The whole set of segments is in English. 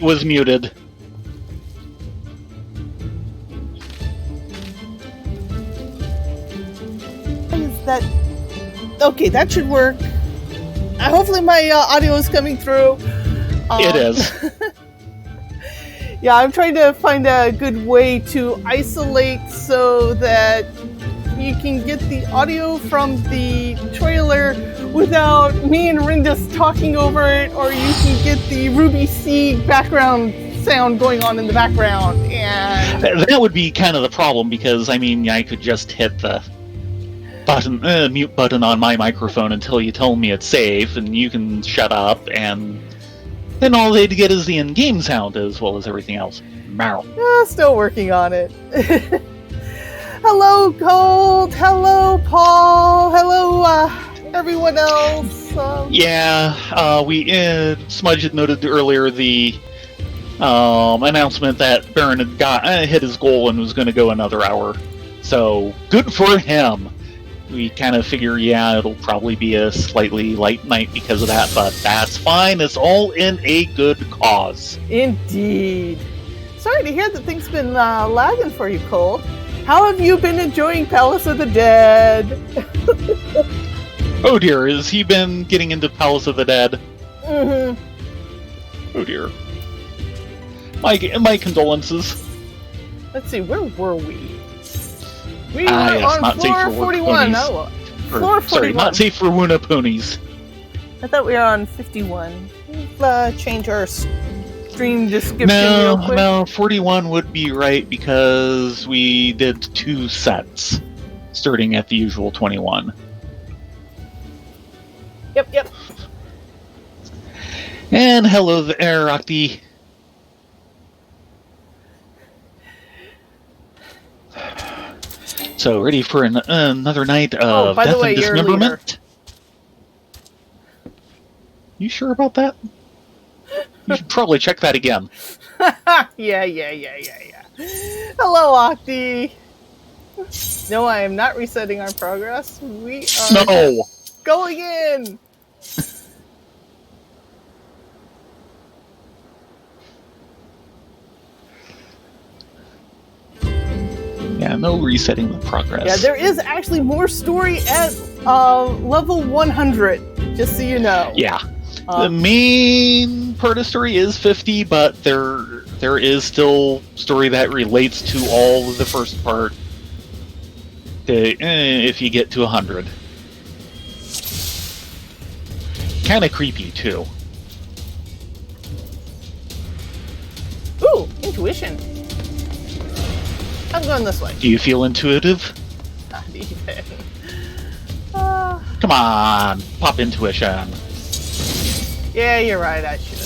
was muted. Is that... Okay, that should work. Hopefully my audio is coming through. It is. Yeah, I'm trying to find a good way to isolate so that you can get the audio from the trailer without me and Rindus talking over it, or you can get the Ruby C background sound going on in the background. And that would be kind of the problem, because, I mean, I could just hit the mute button on my microphone until you tell me it's safe, and you can shut up, and then all they'd get is the in-game sound as well as everything else. Meow. Still working on it. Hello, Cold. Hello, Paul. Hello, everyone else. Smudge had noted earlier the announcement that Baron had hit his goal and was going to go another hour. So, good for him. We kind of figure, it'll probably be a slightly light night because of that, but that's fine. It's all in a good cause. Indeed. Sorry to hear that things been lagging for you, Cold. How have you been enjoying Palace of the Dead? Oh dear, has he been getting into Palace of the Dead? Mm-hmm. Oh dear. My condolences. Let's see, where were we? We were on floor 41. No, floor 41. Sorry, not safe for Wuna ponies. I thought we were on 51. We'll change our stream description real quick. No, 41 would be right because we did 2 sets, starting at the usual 21. Yep. And hello there, Rocky. So, ready for another night of death and dismemberment? You sure about that? You should probably check that again. Yeah. Hello, Octi. No, I am not resetting our progress. We are going in. Yeah, no resetting the progress. Yeah, there is actually more story at level 100, just so you know. Yeah. The main part of story is 50, but there is still story that relates to all of the first part if you get to 100. Kind of creepy, too. Ooh, intuition. I'm going this way. Do you feel intuitive? Not even. Come on, pop intuition. Yeah, you're right, I should.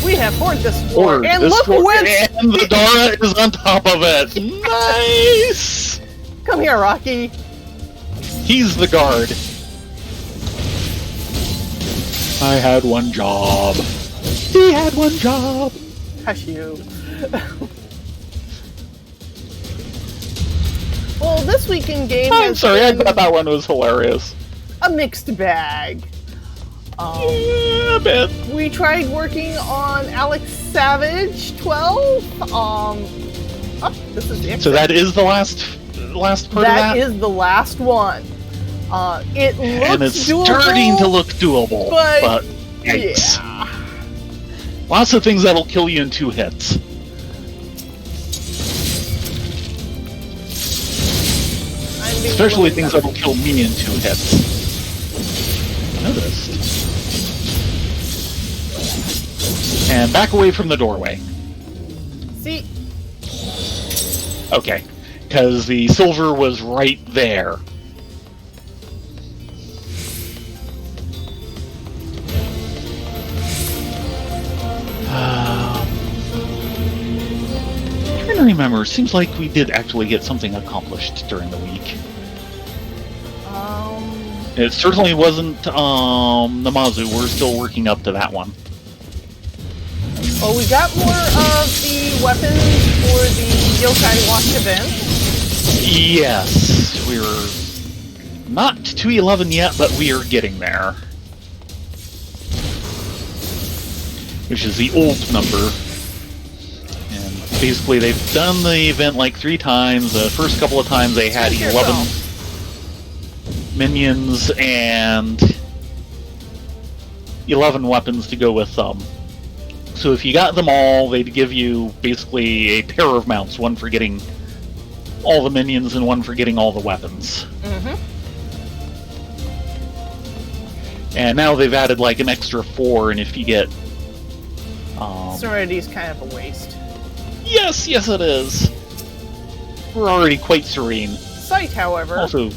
We have poured this floor, and look where... And the Dara is on top of it. Nice! Come here, Rocky. He's the guard. I had one job. He had one job. Hush you. Well, this week in game I'm sorry, I thought that one was hilarious. A mixed bag. Yeah, a bit. We tried working on Alex Savage 12. This is the extra. So that is the last part of that? That is the last one. It looks and it's doable, starting to look doable, but yikes. Yeah. Lots of things that'll kill you in 2 hits. Especially things that'll kill me in 2 hits. Noticed. And back away from the doorway. See? Okay. Because the silver was right there. Trying to remember, seems like we did actually get something accomplished during the week. It certainly wasn't Namazu. We're still working up to that one. Oh, we got more of the weapons for the Yokai Watch event. Yes, we're not to 11 yet, but we are getting there. Which is the old number. And basically they've done the event like 3 times. The first couple of times they had 11 minions and 11 weapons to go with them. So if you got them all, they'd give you basically a pair of mounts, one for getting all the minions and one for getting all the weapons. Mm-hmm. And now they've added like an extra 4, and if you get... Serenity's kind of a waste. Yes, it is. We're already quite serene. Sight, however, Also,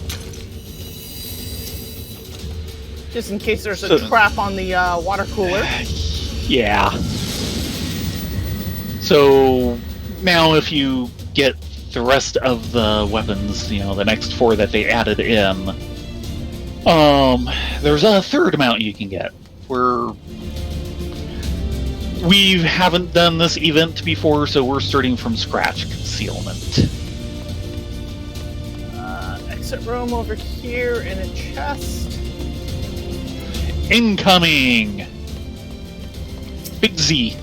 just in case there's a trap on the water cooler. yeah. So now if you get the rest of the weapons, the next 4 that they added in, there's a third mount you can get. We haven't done this event before, so we're starting from scratch. Concealment. Exit room over here in a chest. Incoming! Big Z.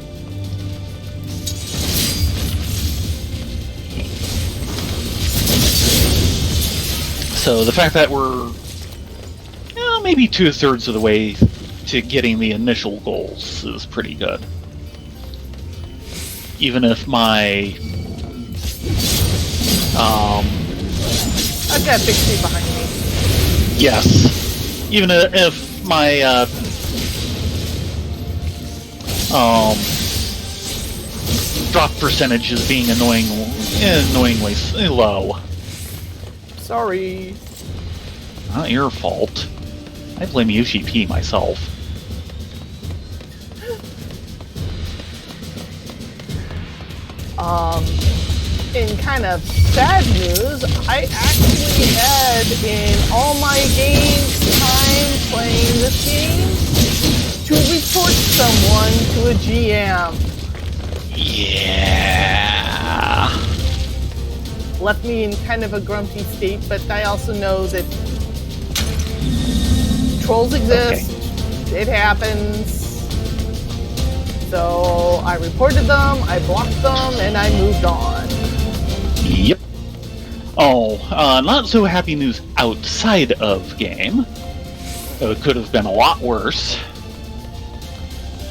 So the fact that we're maybe 2/3 of the way to getting the initial goals is pretty good. Even if my I've got Big C behind me. yes, even if my drop percentage is being annoyingly low. Sorry. Not your fault. I blame Yoshi P myself. In kind of sad news, I actually had in all my time playing this game to report someone to a GM. Yeah. Left me in kind of a grumpy state, but I also know that trolls exist. Okay. It happens. So I reported them, I blocked them, and I moved on. Yep. Oh, not so happy news outside of game. It could have been a lot worse.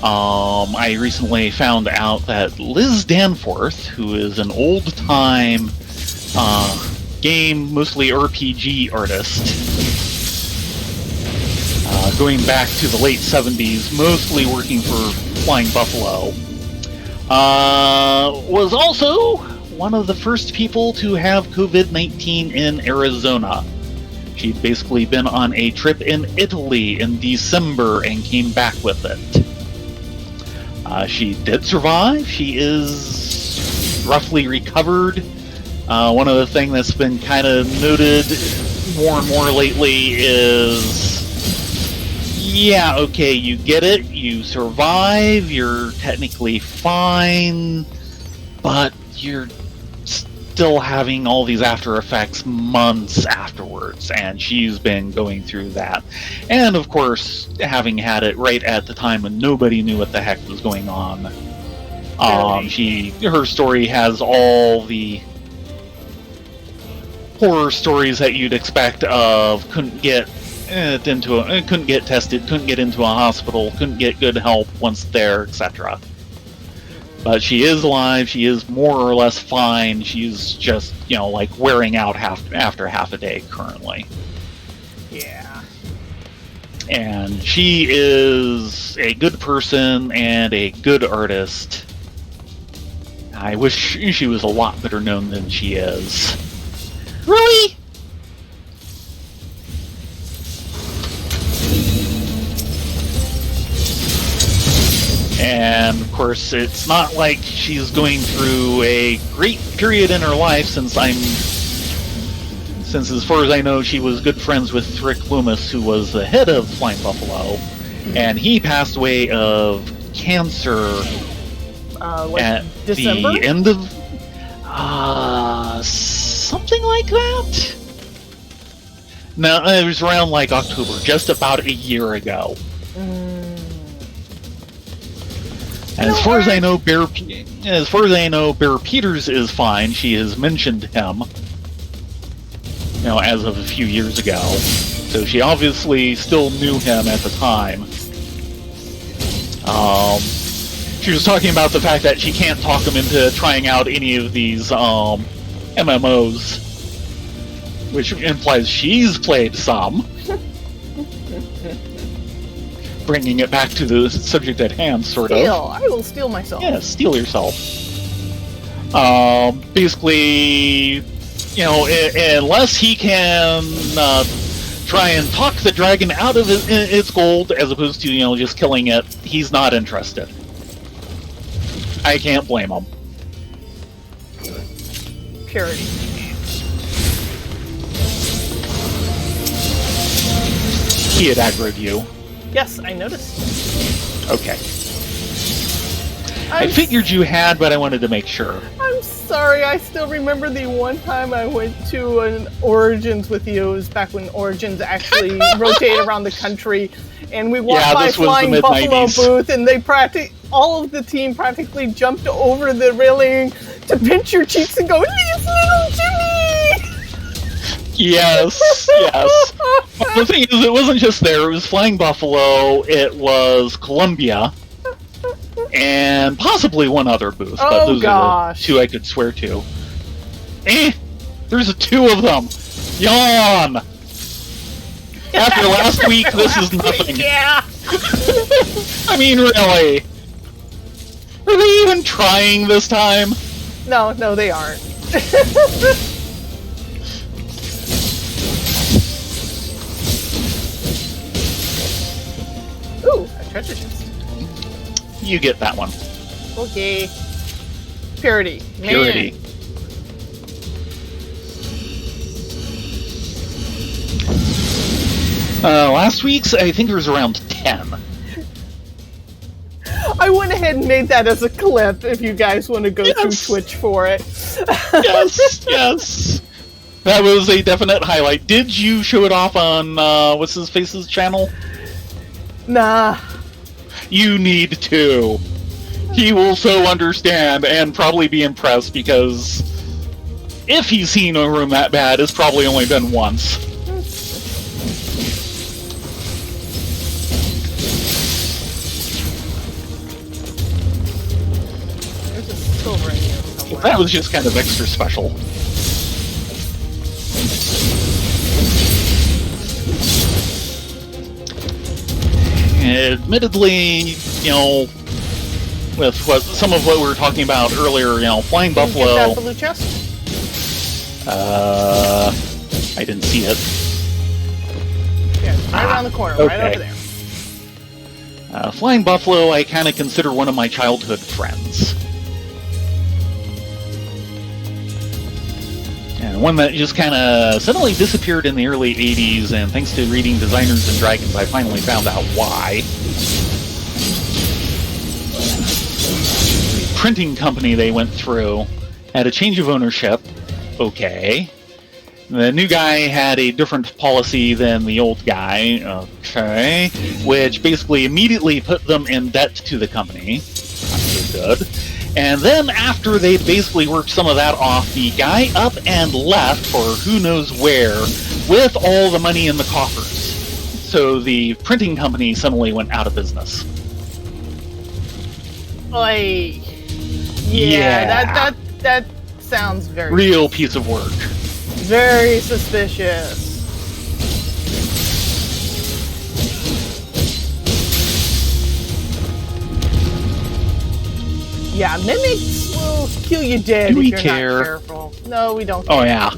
I recently found out that Liz Danforth, who is an old-time game, mostly RPG artist, going back to the late 70s, mostly working for Flying Buffalo, was also one of the first people to have COVID-19 in Arizona. She'd basically been on a trip in Italy in December and came back with it. She did survive. She is roughly recovered. One of the things that's been kind of noted more and more lately is, yeah, okay, you get it, you survive, you're technically fine, but you're still having all these after effects months afterwards, and she's been going through that. And of course, having had it right at the time when nobody knew what the heck was going on. Her story has all the horror stories that you'd expect of couldn't get tested, couldn't get into a hospital, couldn't get good help once there, etc. But she is alive, she is more or less fine, she's just, like wearing out after half a day currently. Yeah. And she is a good person and a good artist. I wish she was a lot better known than she is. Really? And of course, it's not like she's going through a great period in her life, since as far as I know, she was good friends with Rick Loomis, who was the head of Flying Buffalo, and he passed away of cancer at December? the end of something like that. No, it was around like October, just about a year ago. And as far as I know, Bear Peters is fine. She has mentioned him, as of a few years ago. So she obviously still knew him at the time. She was talking about the fact that she can't talk him into trying out any of these MMOs, which implies she's played some. Bringing it back to the subject at hand, sort of. I will steal myself. Yeah, steal yourself. Basically, unless he can try and talk the dragon out of its gold, as opposed to, just killing it, he's not interested. I can't blame him. Purity. He had aggroed you. Yes, I noticed. Okay. I figured you had, but I wanted to make sure. I'm sorry, I still remember the one time I went to an Origins with you. It was back when Origins actually rotated around the country, and we walked by Flying Buffalo booth, and all of the team practically jumped over the railing to pinch your cheeks and go, "It's little Jimmy!" Yes, yes. The thing is, it wasn't just there. It was Flying Buffalo, it was Columbia, and possibly one other booth. But those are the two I could swear to. There's two of them. Yawn! After last week, this is nothing. Yeah. I mean, really? Are they even trying this time? No, they aren't. Ooh, a treasure chest. You get that one. Okay. Purity. Man. Purity. Last week's, I think it was around 10. I went ahead and made that as a clip if you guys want to go through Twitch for it. Yes, yes. That was a definite highlight. Did you show it off on, what's his face's channel? Nah. You need to. He will so understand and probably be impressed, because if he's seen a room that bad, it's probably only been once. There's a silver in here somewhere. That was just kind of extra special. Admittedly, with some of what we were talking about earlier, Flying Buffalo. Did you get that blue chest? I didn't see it. Yeah, right around the corner, right over there. Flying Buffalo, I kind of consider one of my childhood friends. And one that just kind of suddenly disappeared in the early 80s, and thanks to reading Designers and Dragons, I finally found out why. The printing company they went through had a change of ownership. Okay. The new guy had a different policy than the old guy. Okay. Which basically immediately put them in debt to the company. Not so good. And then after they basically worked some of that off, the guy up and left for who knows where with all the money in the coffers. So the printing company suddenly went out of business. Like, yeah. That sounds very real piece of work. Very suspicious. Yeah, mimics will kill you dead if you're not careful. No, we don't care. Oh, yeah.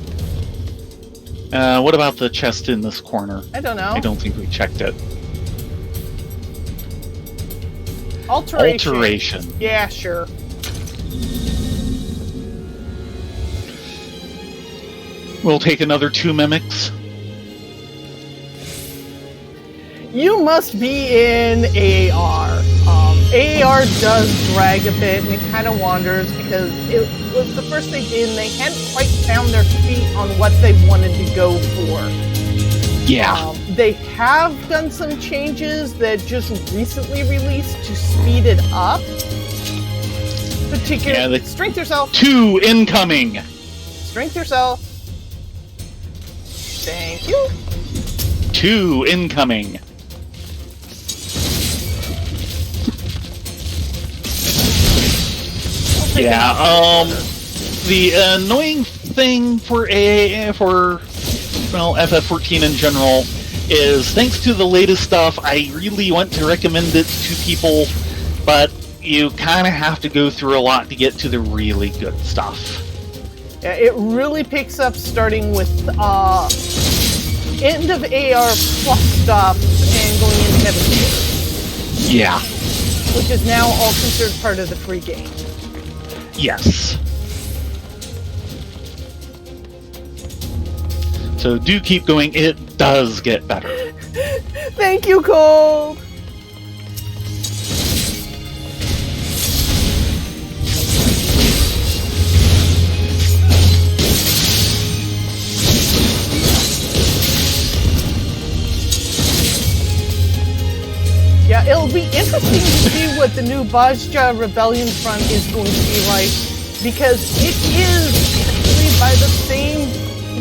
What about the chest in this corner? I don't know. I don't think we checked it. Alteration. Yeah, sure. We'll take another 2 mimics. You must be in AAR. AAR does drag a bit, and it kind of wanders because it was the first they did, and they hadn't quite found their feet on what they wanted to go for. Yeah. They have done some changes that just recently released to speed it up. Particularly, strength yourself. 2 incoming. Strength yourself. Thank you. 2 incoming. Yeah, the annoying thing for FF14 in general is, thanks to the latest stuff, I really want to recommend it to people, but you kind of have to go through a lot to get to the really good stuff. Yeah, it really picks up starting with end of AR plus stuff and going into Heaven's Door. Yeah. Which is now all considered part of the free game. Yes. So do keep going, it does get better. Thank you, Cold! Yeah, it'll be interesting to see what the new Bajja Rebellion Front is going to be like, because it is actually by the same,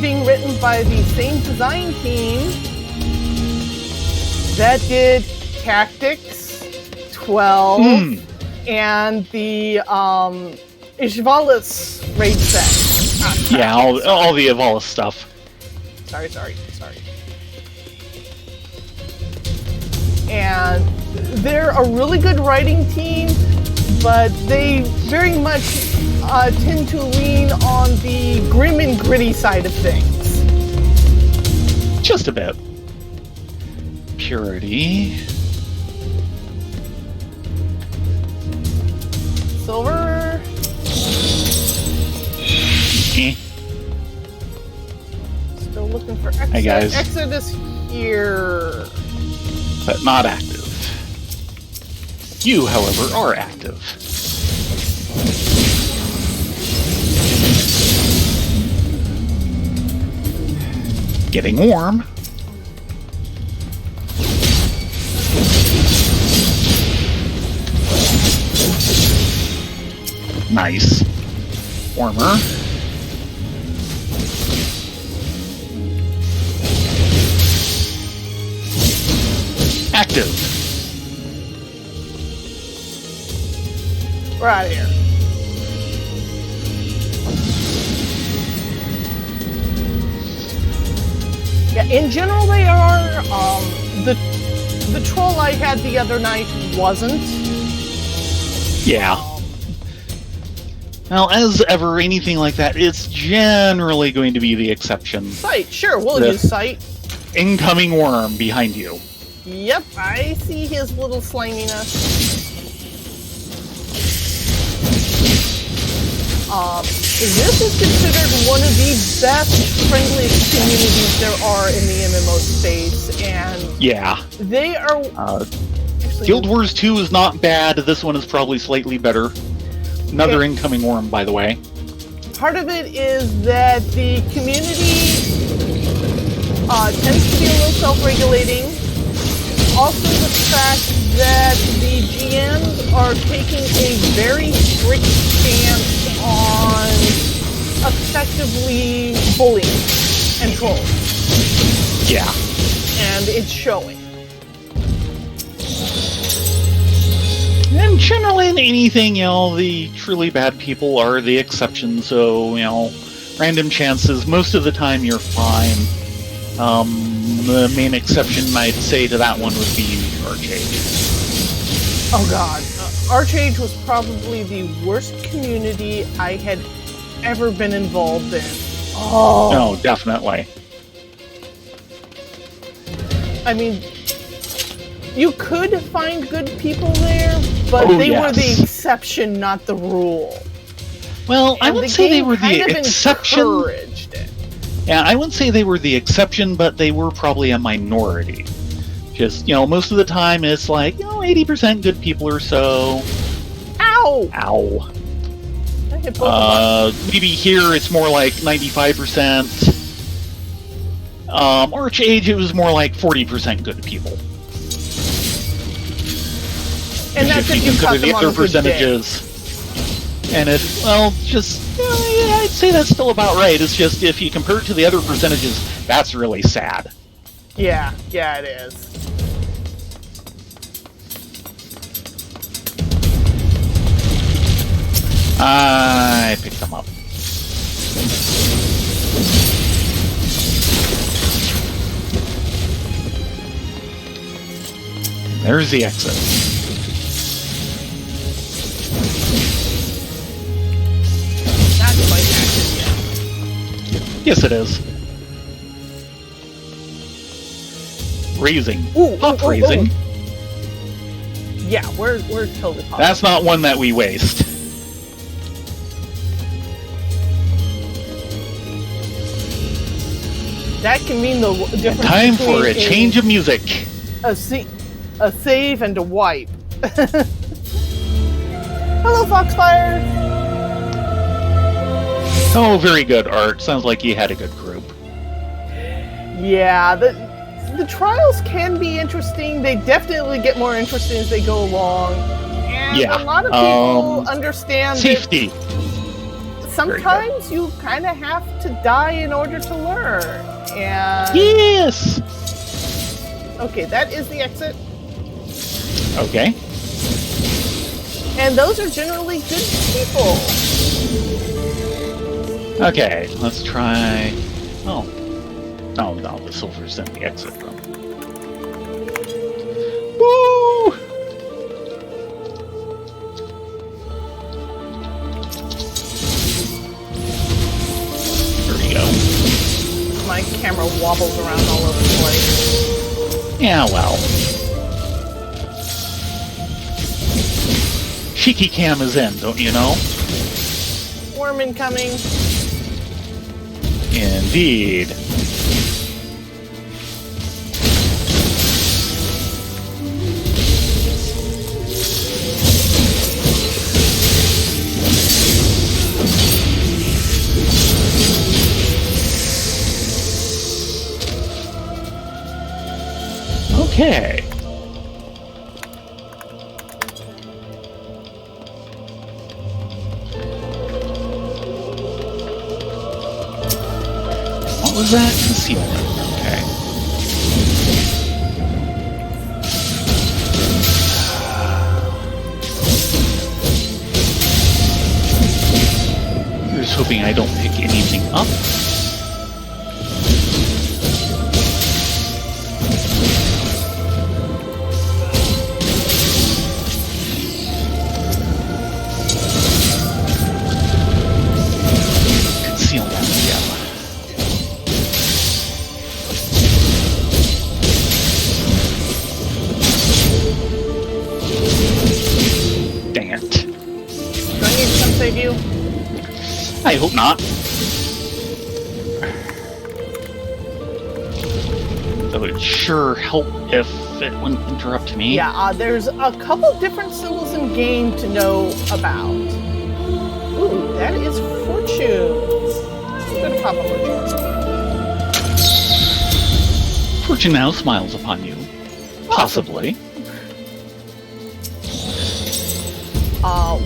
being written by the same design team that did Tactics 12 and the Ishvalis raid set. Yeah, all the Evolis stuff. Sorry. And they're a really good writing team, but they very much tend to lean on the grim and gritty side of things. Just a bit. Purity. Silver. Still looking for Exodus. Hey guys. Exodus here. But not active. You, however, are active. Getting warm. Nice. Warmer. Active. We're out of here. Yeah, in general they are. The troll I had the other night wasn't. Yeah. Well, as ever, anything like that, it's generally going to be the exception. Sight, sure, we'll use sight. Incoming worm behind you. Yep, I see his little sliminess. This is considered one of the best, friendliest communities there are in the MMO space, and yeah, they are. Guild Wars 2 is not bad. This one is probably slightly better. Another incoming worm, by the way. Part of it is that the community tends to be a little self-regulating. Also, the fact that the GMs are taking a very strict stance on effectively bullying and trolling. Yeah. And it's showing. And generally in anything, the truly bad people are the exception, so, random chances, most of the time you're fine. The main exception I'd say to that one would be Archage. Oh god. Archage was probably the worst community I had ever been involved in. Oh. No, definitely. I mean, you could find good people there, but they were the exception, not the rule. Well, I would say they were the exception. Encouraged it. Yeah, I wouldn't say they were the exception, but they were probably a minority. Just, most of the time it's like, 80% good people or so. Ow! Ow. I hit both of them. Maybe here it's more like 95%. Archage, it was more like 40% good people. And that's if you cut consider them the on a other good day. percentages. And it, I'd say that's still about right. It's just if you compare it to the other percentages, that's really sad. Yeah, it is. I picked them up. There's the exit. Not quite active yet. Yes, it is. Raising. Pop raising. Ooh. Yeah, we're totally pop. That's not one that we waste. That can mean the difference Time for between a change of music. a save and a wipe. Hello, Foxfire. Oh, very good, Art. Sounds like you had a good group. Yeah, the trials can be interesting. They definitely get more interesting as they go along. And Yeah, a lot of people understand Safety. that sometimes you kind of have to die in order to learn. And Yes! okay, that is the exit. Okay. And those are generally good people. Okay, let's try... Oh. No, the silver's in the exit room. Woo! There we go. My camera wobbles around all over the place. Yeah, well. Shiki Cam is in, don't you know? Worm incoming. Indeed. Okay. What was that? Concealment. Okay. Here's hoping I don't pick anything up. I hope not. That would sure help if it wouldn't interrupt me. Yeah, there's a couple different symbols in game to know about. Ooh, that is fortune. I'm gonna pop a fortune. Fortune now smiles upon you. Possibly.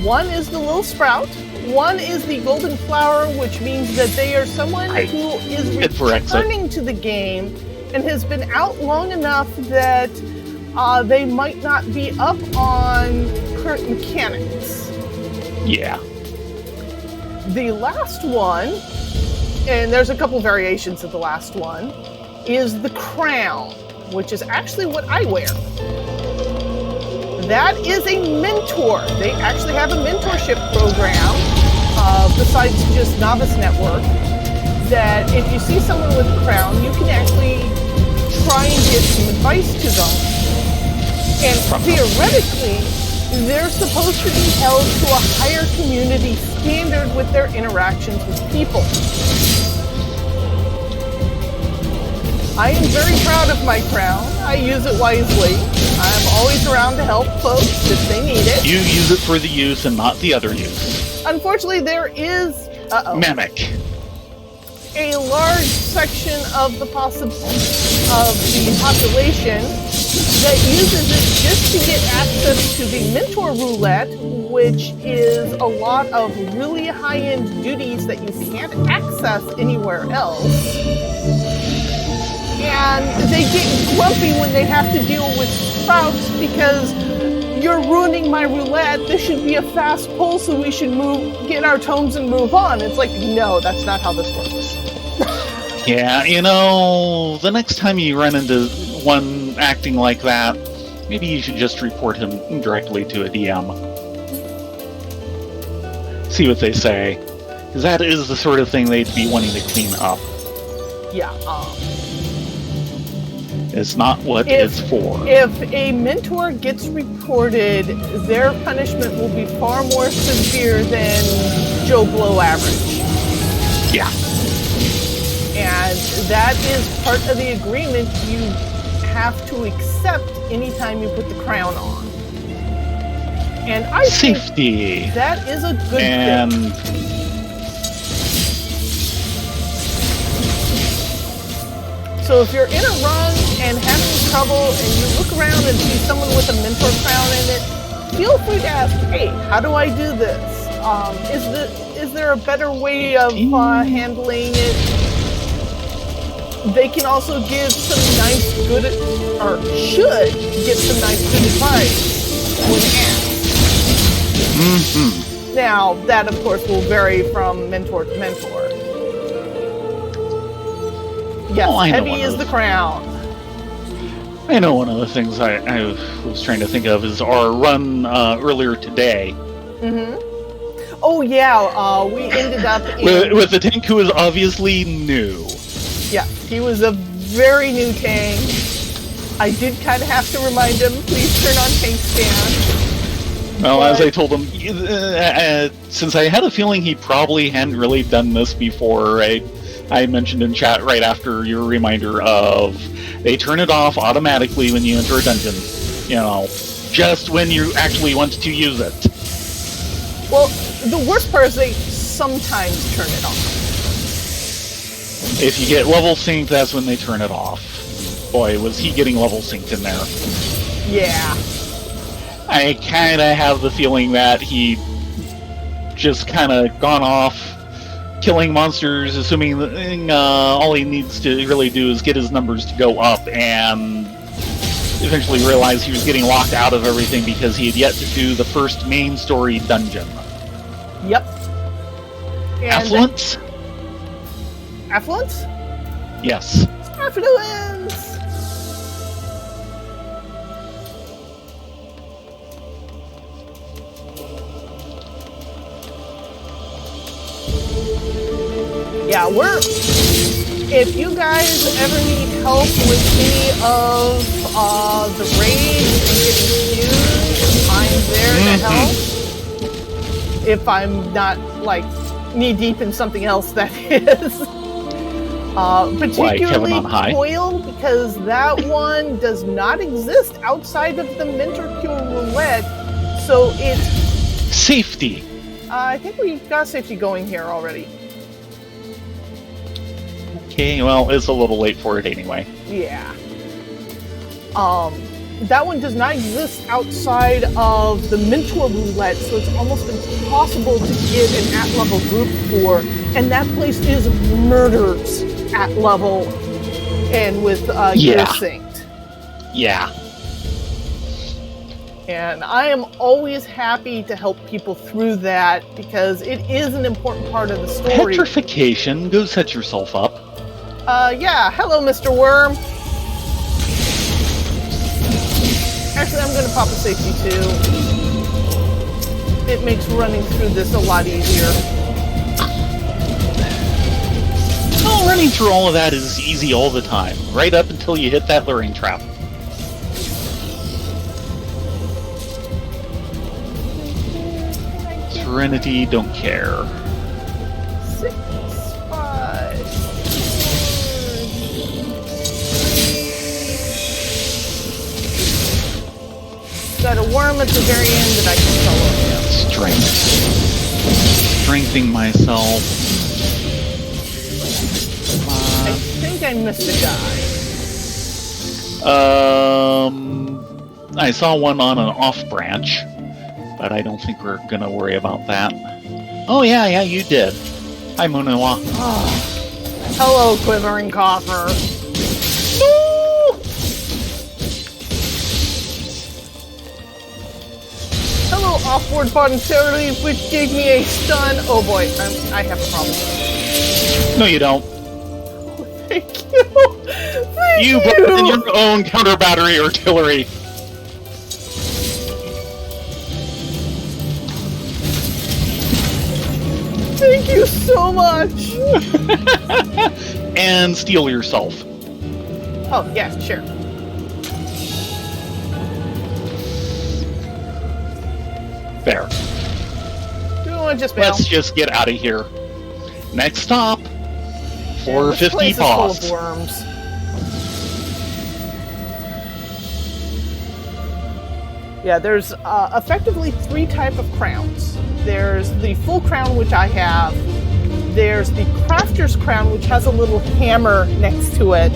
One is the little sprout. One is the golden flower, which means that they are someone who is returning to the game and has been out long enough that they might not be up on current mechanics. Yeah. The last one, and there's a couple variations of the last one, is the crown, which is actually what I wear. That is a mentor. They actually have a mentorship program, besides just Novice Network, that if you see someone with a crown, you can actually try and get some advice to them. And theoretically, they're supposed to be held to a higher community standard with their interactions with people. I am very proud of my crown. I use it wisely. I'm always around to help folks if they need it. You use it for the use and not the other use. Unfortunately, there is Mimic. a large section of the population that uses it just to get access to the Mentor Roulette, which is a lot of really high-end duties that you can't access anywhere else. And they get grumpy when they have to deal with sprouts because you're ruining my roulette. This should be a fast pull, so we should get our tomes and move on. It's like, no, that's not how this works. Yeah, the next time you run into one acting like that, maybe you should just report him directly to a DM. See what they say. Because that is the sort of thing they'd be wanting to clean up. Yeah, It's not what it's for. If a mentor gets reported, their punishment will be far more severe than Joe Blow average. Yeah. And that is part of the agreement you have to accept anytime you put the crown on. And I Safety. think that is a good and thing. So if you're in a run and having trouble and you look around and see someone with a mentor crown in it, feel free to ask, hey, how do I do this? Is there a better way of handling it? They can also give some nice, good, or should give some nice, good advice when asked. Mm-hmm. Now, that of course will vary from mentor to mentor. Yes, heavy is the crown. I know one of the things I was trying to think of is our run earlier today. Mm-hmm. Oh yeah, we ended up with the tank who is obviously new. Yeah, he was a very new tank. I did kind of have to remind him, please turn on tank scan. Well, as I told him, since I had a feeling he probably hadn't really done this before, I mentioned in chat right after your reminder of they turn it off automatically when you enter a dungeon. Just when you actually want to use it. Well, the worst part is they sometimes turn it off. If you get level synced, that's when they turn it off. Boy, was he getting level synced in there. Yeah. I kind of have the feeling that he just kind of gone off killing monsters, assuming that all he needs to really do is get his numbers to go up, and eventually realized he was getting locked out of everything because he had yet to do the first main story dungeon. Yep. And Affluence? Affluence? Yes. Affluence! Yeah, if you guys ever need help with any of the raids and getting queued, I'm there to help. If I'm not, knee deep in something else, that is. Particularly Coil, because that one does not exist outside of the Mentor Cure Roulette, so it's... Safety! I think we've got safety going here already. Okay, well, it's a little late for it anyway. Yeah. That one does not exist outside of the Mentor Roulette, so it's almost impossible to get an at-level group for, and that place is murders at level and with gear synced. Yeah. And I am always happy to help people through that because it is an important part of the story. Petrification, go set yourself up. Yeah, hello, Mr. Worm. Actually, I'm going to pop a safety too. It makes running through this a lot easier. Well, running through all of that is easy all the time, right up until you hit that luring trap. Serenity, don't care. 6, 5, 4, Got a worm at the very end that I can solo. Strength. Strengthening myself. I think I missed a guy. I saw one on an off branch, but I don't think we're gonna worry about that. Oh yeah, you did. Hi, Munawa. Hello, Quivering Coffer. Hello, offboard voluntarily, which gave me a stun. Oh boy, I have a problem. No, you don't. Thank you. Thank You brought in your own counter battery artillery. Thank you so much. And steal yourself. Oh yeah, sure. There. Do you want to just bail? Let's just get out of here. Next stop. This 450 place is full paws. of worms. Yeah, there's effectively 3 types of crowns. There's the full crown, which I have. There's the crafter's crown, which has a little hammer next to it.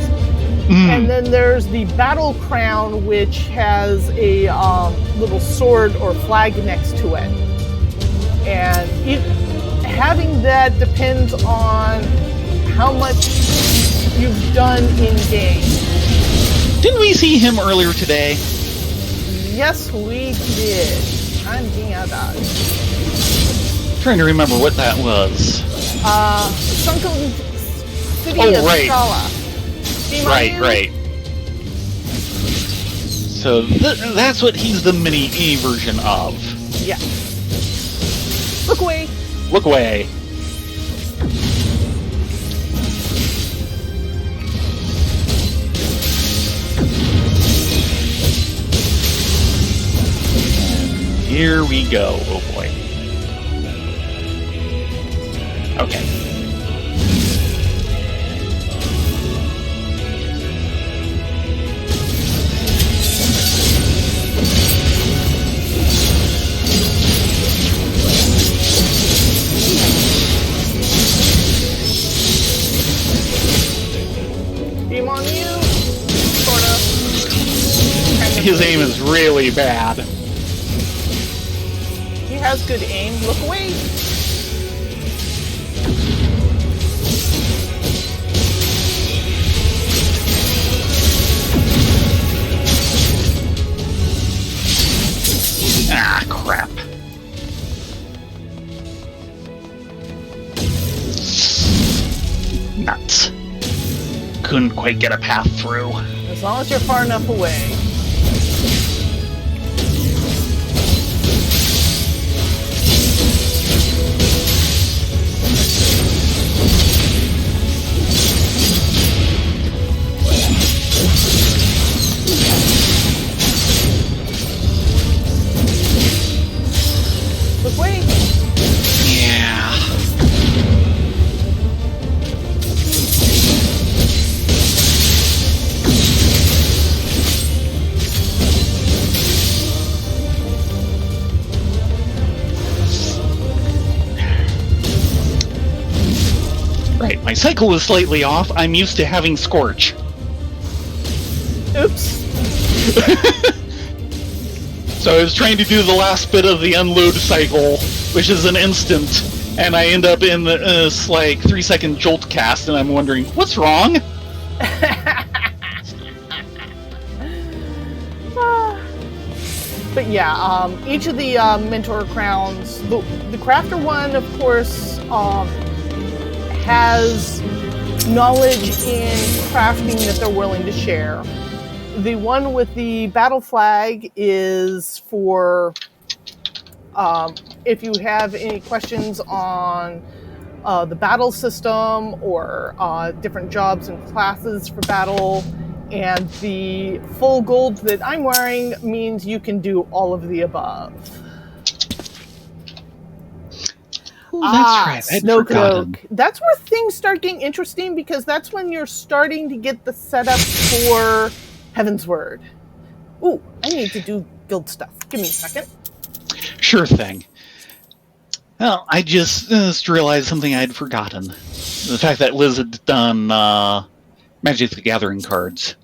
And then there's the battle crown, which has a little sword or flag next to it. And having that depends on how much you've done in game. Didn't we see him earlier today? Yes, we did. I'm being out of Trying to remember what that was. Sunken City Oh, of right. Shala. Right. So that's what he's the mini-E version of. Yeah. Look away. Look away. Here we go. Oh boy. Okay. Beam on you. Sorta. Kind of. His aim is really bad. He has good aim. Look away. Ah, crap. Nuts. Couldn't quite get a path through. As long as you're far enough away. Look away. Yeah. Right, my cycle is slightly off. I'm used to having Scorch. Oops. So I was trying to do the last bit of the unload cycle, which is an instant, and I end up in this like 3-second jolt cast, and I'm wondering, what's wrong? But yeah, each of the mentor crowns, the crafter one, of course, has knowledge in crafting that they're willing to share. The one with the battle flag is for if you have any questions on the battle system or different jobs and classes for battle. And the full gold that I'm wearing means you can do all of the above. Oh, that's right. I'd forgotten. Snowcloak. That's where things start getting interesting because that's when you're starting to get the setup for Heaven's Word. Ooh, I need to do guild stuff. Give me a second. Sure thing. Well, I just realized something I'd forgotten. The fact that Liz had done Magic the Gathering cards.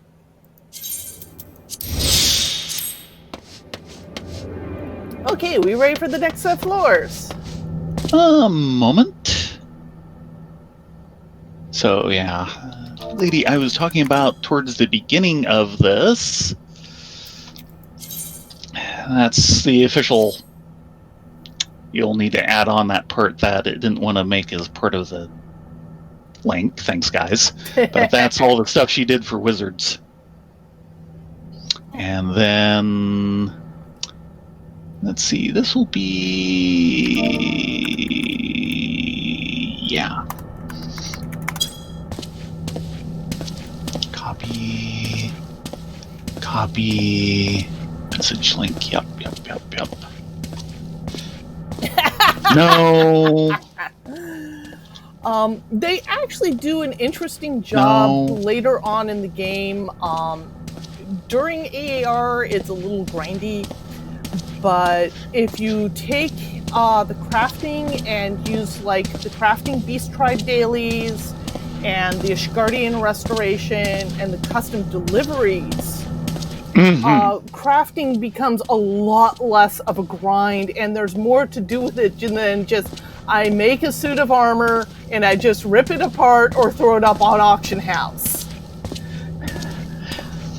Okay, we ready for the next set of floors? A moment. So, yeah. Lady I was talking about towards the beginning of this. That's the official... You'll need to add on that part that it didn't want to make as part of the link. Thanks, guys. But that's all the stuff she did for Wizards. And then... Let's see, this will be... Yeah. Copy... Message link, yep. No. They actually do an interesting job later on in the game. During AAR, it's a little grindy, but if you take the crafting and use like the crafting Beast Tribe dailies and the Ashgardian restoration and the custom deliveries, crafting becomes a lot less of a grind, and there's more to do with it than just I make a suit of armor and I just rip it apart or throw it up on auction house.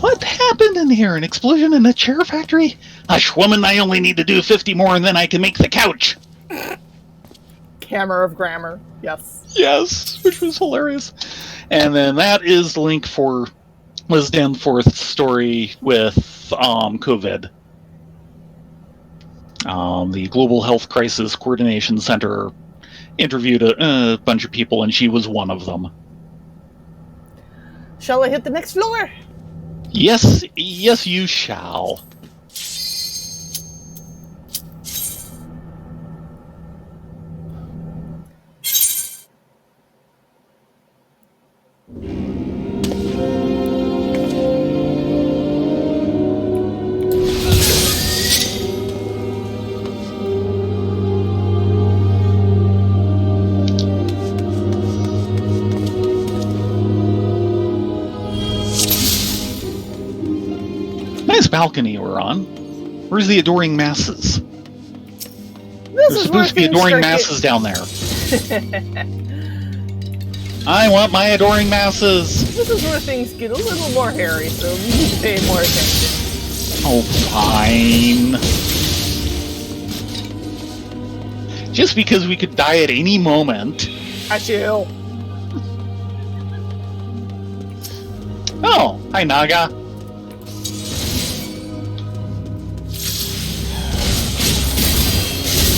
What happened in here? An explosion in a chair factory? Hush, woman, I only need to do 50 more and then I can make the couch. Hammer of grammar, yes. Yes, which was hilarious. And then that is the link for Liz Danforth's story with COVID. The Global Health Crisis Coordination Center interviewed a bunch of people, and she was one of them. Shall I hit the next floor? Yes, you shall. Nice balcony we're on. Where's the adoring masses? There's supposed to be adoring masses down there. I want my adoring masses. This is where things get a little more hairy, so we need to pay more attention. Oh, fine. Just because we could die at any moment. Achoo. Oh, hi, Naga.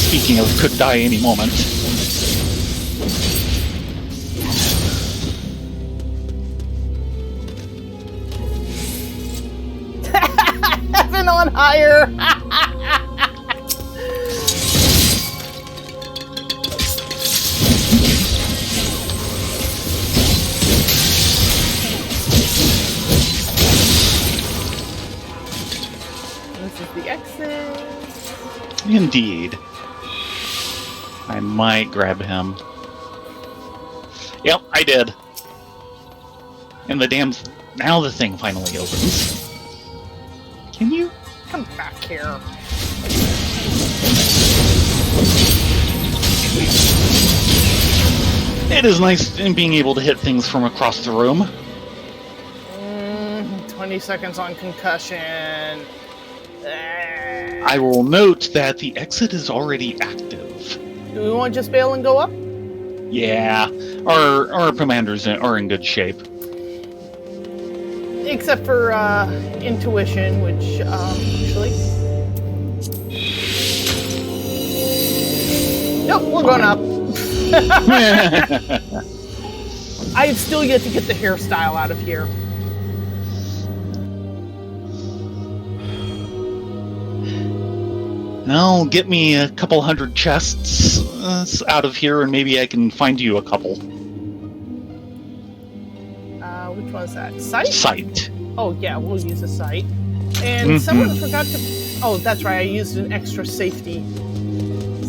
Speaking of could die any moment. Heaven on higher. This is the exit. Indeed. I might grab him. Yep, I did. And now the thing finally opens. Can you? Come back here. It is nice in being able to hit things from across the room. 20 seconds on concussion. I will note that the exit is already active. Do we want to just bail and go up? Yeah, our commanders are in good shape. Except for intuition, which actually... Nope, we're going up. I have still yet to get the hairstyle out of here. Now get me a couple hundred chests out of here, and maybe I can find you a couple. Which one is that? Sight? Sight. Oh yeah, we'll use a sight. And someone forgot to Oh, that's right. I used an extra safety.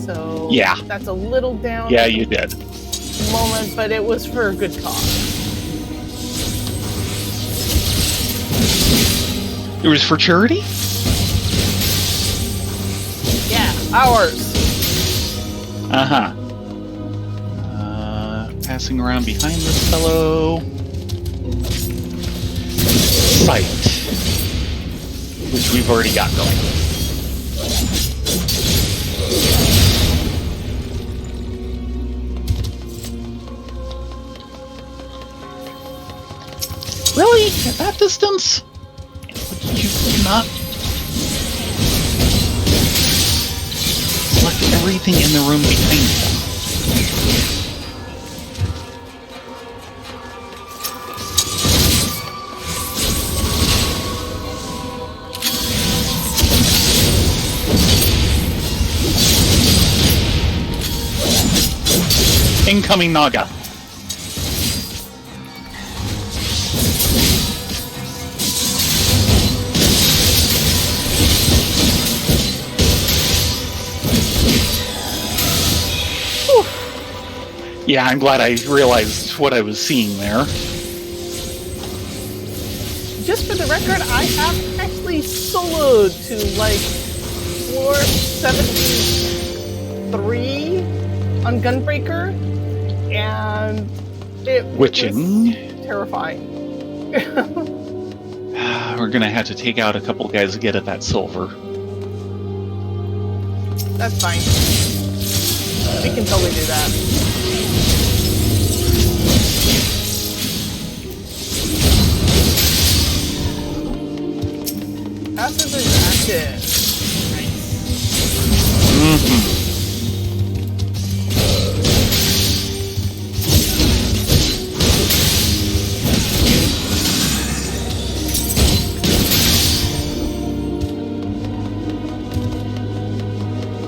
So Yeah. that's a little down Yeah, at you the did. moment, but it was for a good cause. It was for charity? Yeah, ours. Uh-huh. Passing around behind this fellow. Sight. Which we've already got going. Really? At that distance? Would you not select everything in the room behind them? Incoming Naga. Yeah, I'm glad I realized what I was seeing there. Just for the record, I have actually soloed to like floor 73 on Gunbreaker, and it Witching. was terrifying. We're gonna have to take out a couple guys to get at that silver. That's fine. We can totally do that. Passive is active. Nice. Mm-hmm.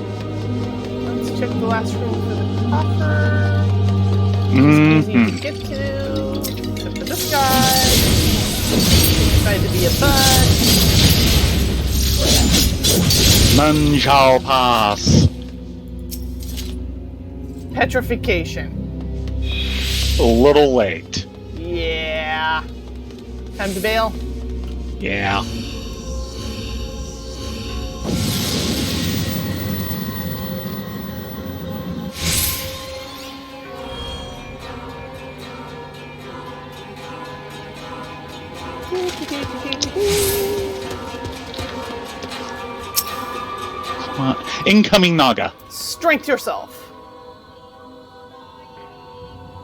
Let's check the last room for the copper. Easy to get to. Except for this guy. Tried to be a butt. None shall pass. Petrification. A little late. Yeah. Time to bail. Yeah. Come on. Incoming Naga. Strength yourself.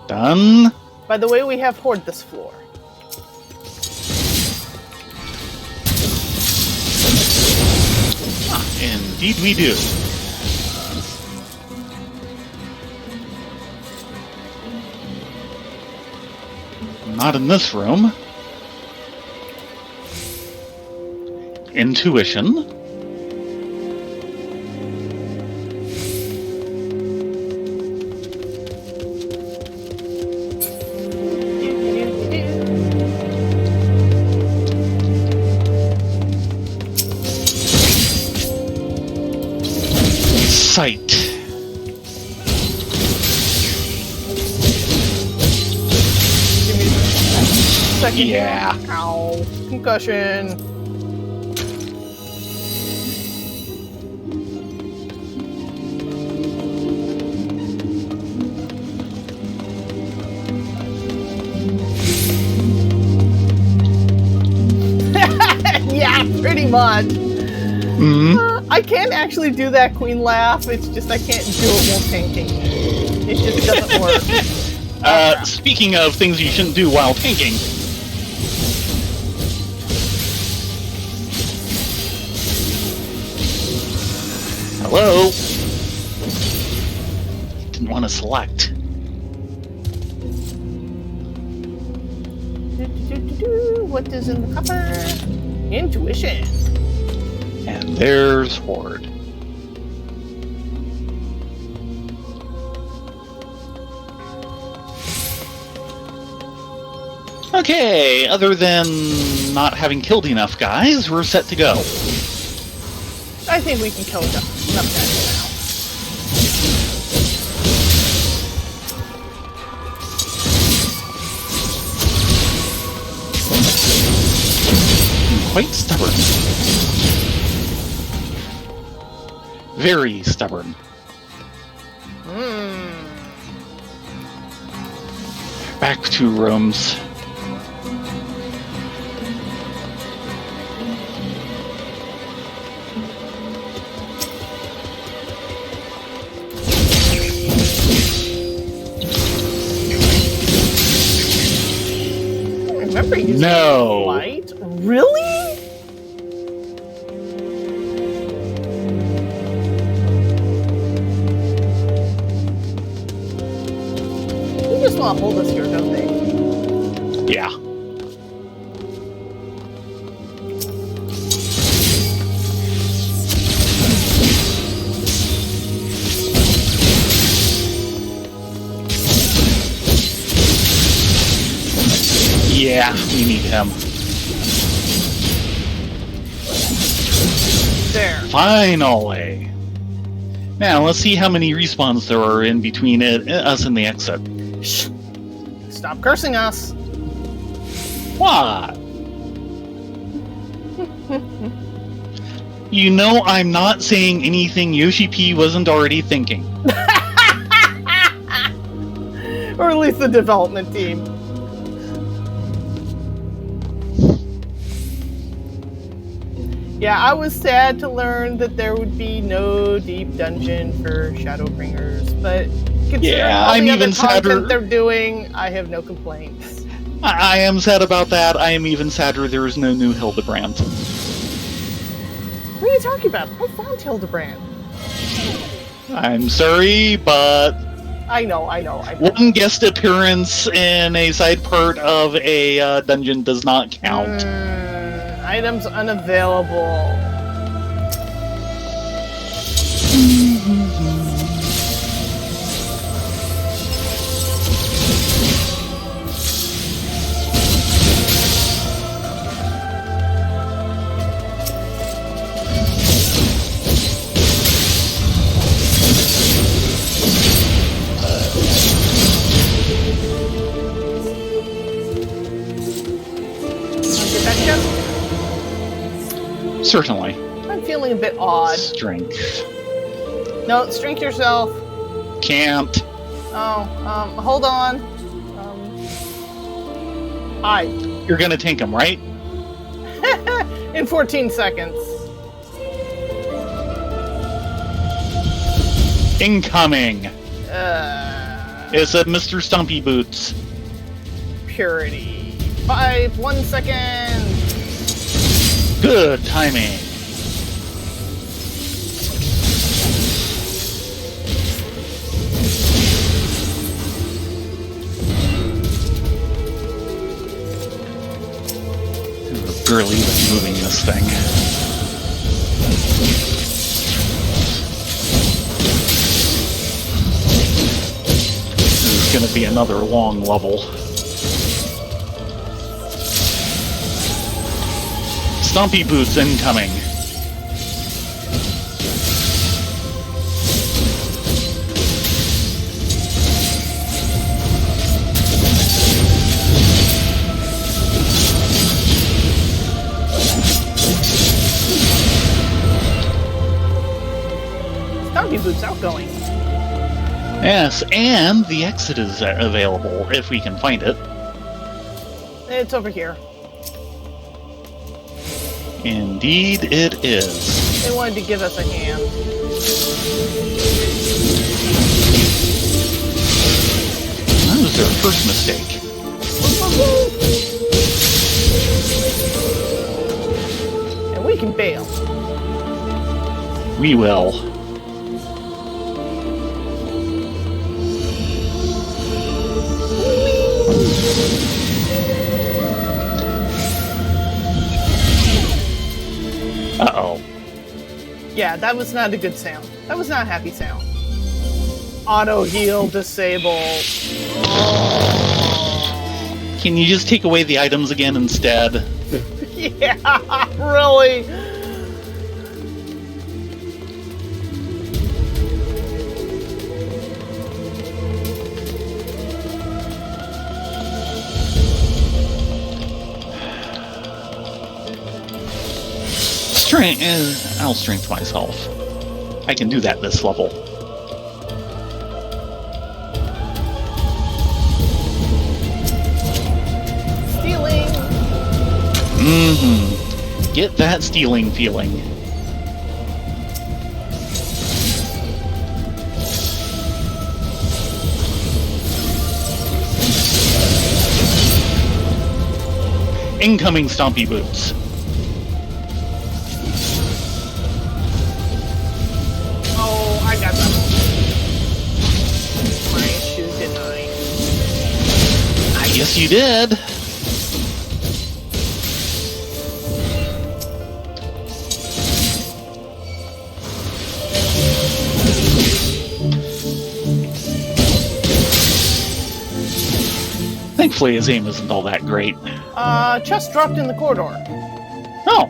Done. By the way, we have Horde this floor. Indeed we do. Not in this room. Intuition. Sight. Give me a second. Yeah. Ow. Concussion. Yeah, pretty much. I can actually do that queen laugh. It's just I can't do it while tanking. It just doesn't work. Speaking of things you shouldn't do while tanking. Hello? Didn't want to select. What is in the copper? Intuition. And there's Horde. Okay, other than not having killed enough guys, we're set to go. I think we can kill enough guys now. Quite stubborn. Very stubborn. Back to rooms. Remember using light? Really? They just want to hold us here, don't they? Yeah. Yeah, we need him. There. Finally! Now, let's see how many respawns there are in between us and the exit. Shh. Stop cursing us. What? You know I'm not saying anything Yoshi P wasn't already thinking. Or at least the development team. Yeah, I was sad to learn that there would be no deep dungeon for Shadowbringers, but considering all the other content they're doing, I have no complaints. I am sad about that. I am even sadder there is no new Hildebrand. What are you talking about? I found Hildebrand. I'm sorry, but... I know. One guest appearance in a side part of a dungeon does not count. Items unavailable. Get that chest? Certainly. I'm feeling a bit odd. Strength. No, strength yourself. Can't. Oh, hold on. Hi. You're gonna tank him, right? In 14 seconds. Incoming! It's a Mr. Stumpy Boots. Purity. 1 second. Good timing. We're barely even moving this thing. This is going to be another long level. Stumpy Boots incoming. Stumpy Boots outgoing. Yes, and the exit is available if we can find it. It's over here. Indeed it is. They wanted to give us a hand. That was their first mistake. And we can bail. We will. Uh-oh. Yeah, that was not a good sound. That was not a happy sound. Auto heal disabled. Can you just take away the items again instead? Yeah, really. I'll strength myself. I can do that this level. Stealing. Mm-hmm. Get that stealing feeling. Incoming Stompy Boots. Oh, I got that. My shoe, didn't I? I guess you did. Thankfully, his aim isn't all that great. Chest dropped in the corridor. Oh.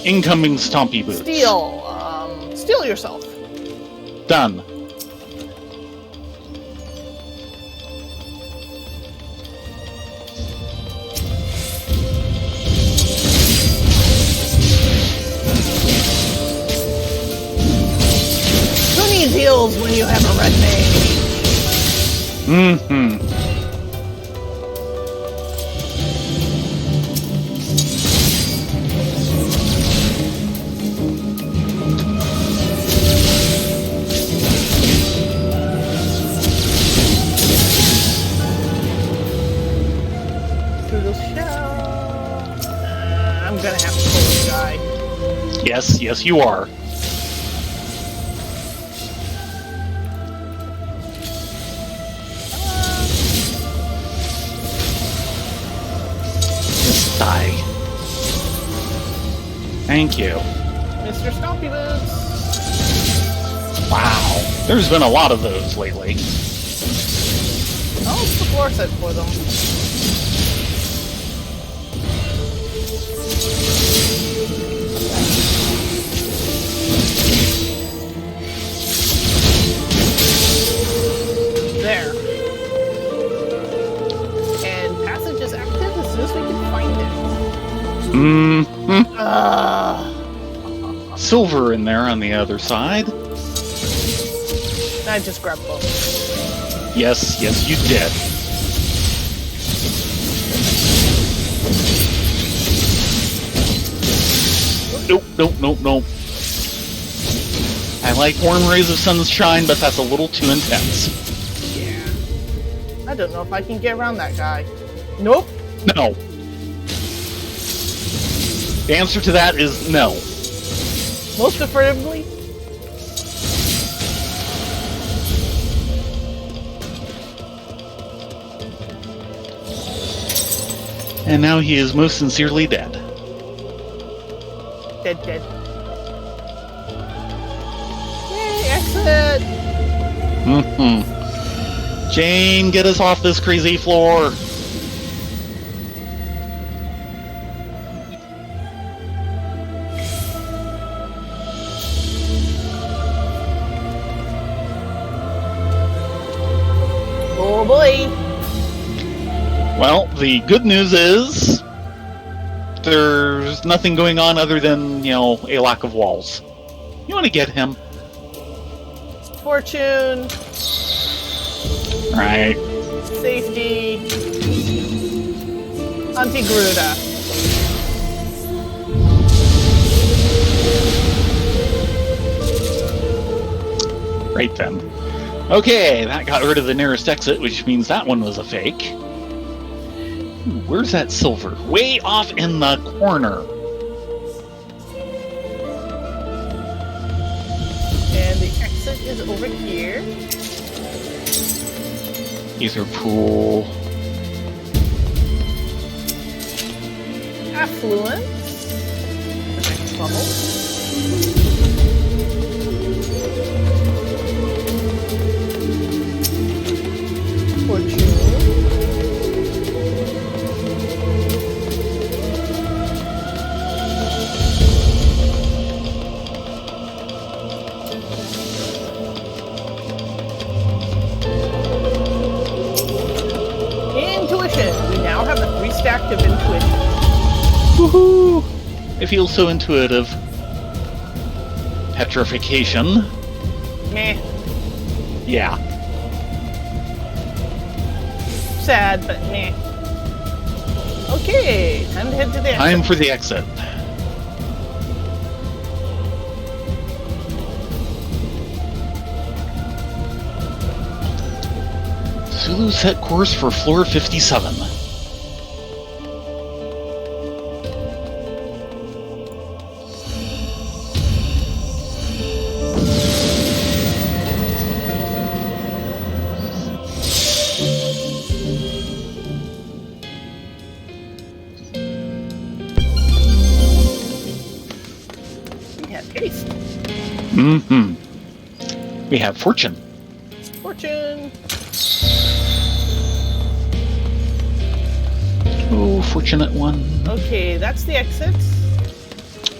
Incoming Stompy Boots. Steal yourself. Done. Who needs heals when you have a red name? Mm-hmm. I'm gonna have to kill this guy. Yes, you are. Just die. Thank you. Mr. Stompy Boots. Wow. There's been a lot of those lately. Oh, it's the floor set for them. There. And passage is active as soon as we can find it. Mm-hmm. Silver in there on the other side. I just grabbed both. Yes, you did. Nope. I like warm rays of sunshine, but that's a little too intense. Yeah. I don't know if I can get around that guy. Nope. No. The answer to that is no. Most preferably. And now he is most sincerely dead. Dead. Yay, exit! Mm-hmm. Jane, get us off this crazy floor. Oh boy! Well, the good news is there's nothing going on other than, a lack of walls. You want to get him? Fortune, Right. safety, Antigruda. Right then. Okay, that got rid of the nearest exit, which means that one was a fake. Where's that silver? Way off in the corner. And the exit is over here. Ether pool. Affluence. The next level. Fortune. Intuition. We now have a 3 stack of intuition. Woohoo! It feels so intuitive. Petrification. Meh. Yeah. Sad, but meh. Okay, time to head to the exit. Time for the exit. Zulu set course for floor 57. We have haste. Mm-hmm. We have fortune. Fortune. Oh, fortunate one. Okay, that's the exit.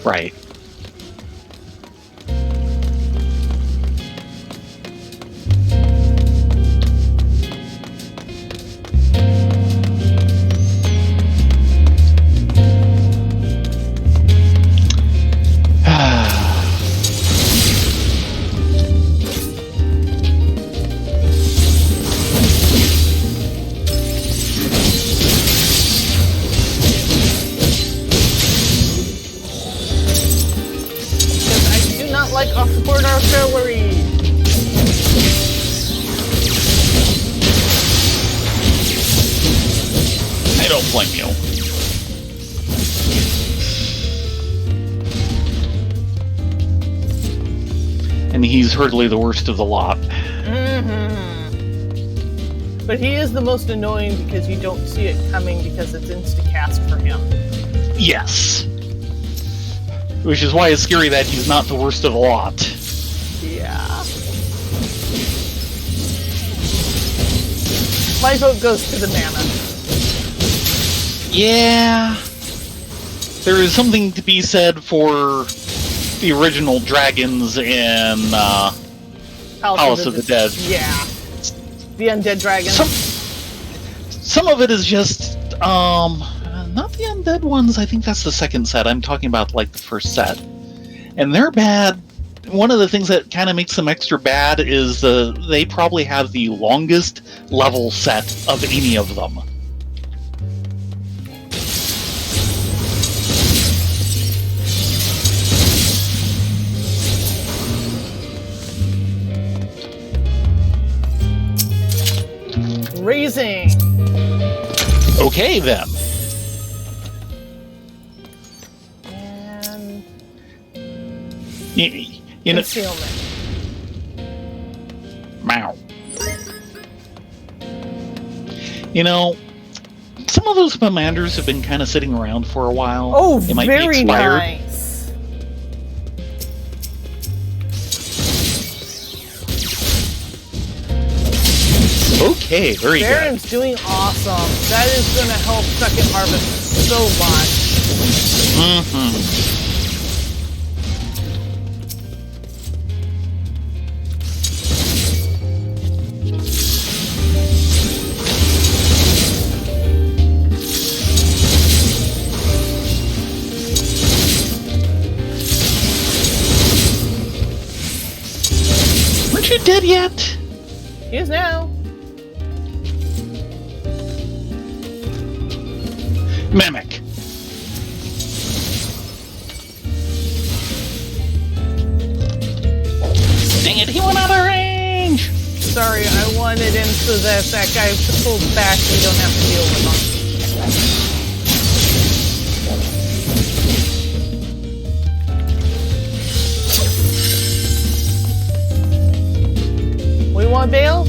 Right. Because I do not like off-board artillery. I don't blame you. And he's hardly the worst of the lot. Mm-hmm. But he is the most annoying because you don't see it coming because it's insta-cast for him. Yes. Which is why it's scary that he's not the worst of the lot. Yeah. My vote goes to the Mammoth. Yeah. There is something to be said for the original dragons in Palace of the Dead. Yeah. The undead dragons. Some of it is just not the undead ones. I think that's the second set. I'm talking about like the first set. And they're bad. One of the things that kind of makes them extra bad is they probably have the longest level set of any of them. Raising. Okay then. And You know, concealment. Meow. You know, some of those commanders have been kind of sitting around for a while. Oh, They might be very expired. nice. Okay, very good. Baron's doing awesome. That is going to help Second Harvest so much. Mm-hmm. Aren't you dead yet? He is now. Mimic. Dang it, he went out of range! Sorry, I wanted him so that that guy pulls back and we don't have to deal with him. We want bail?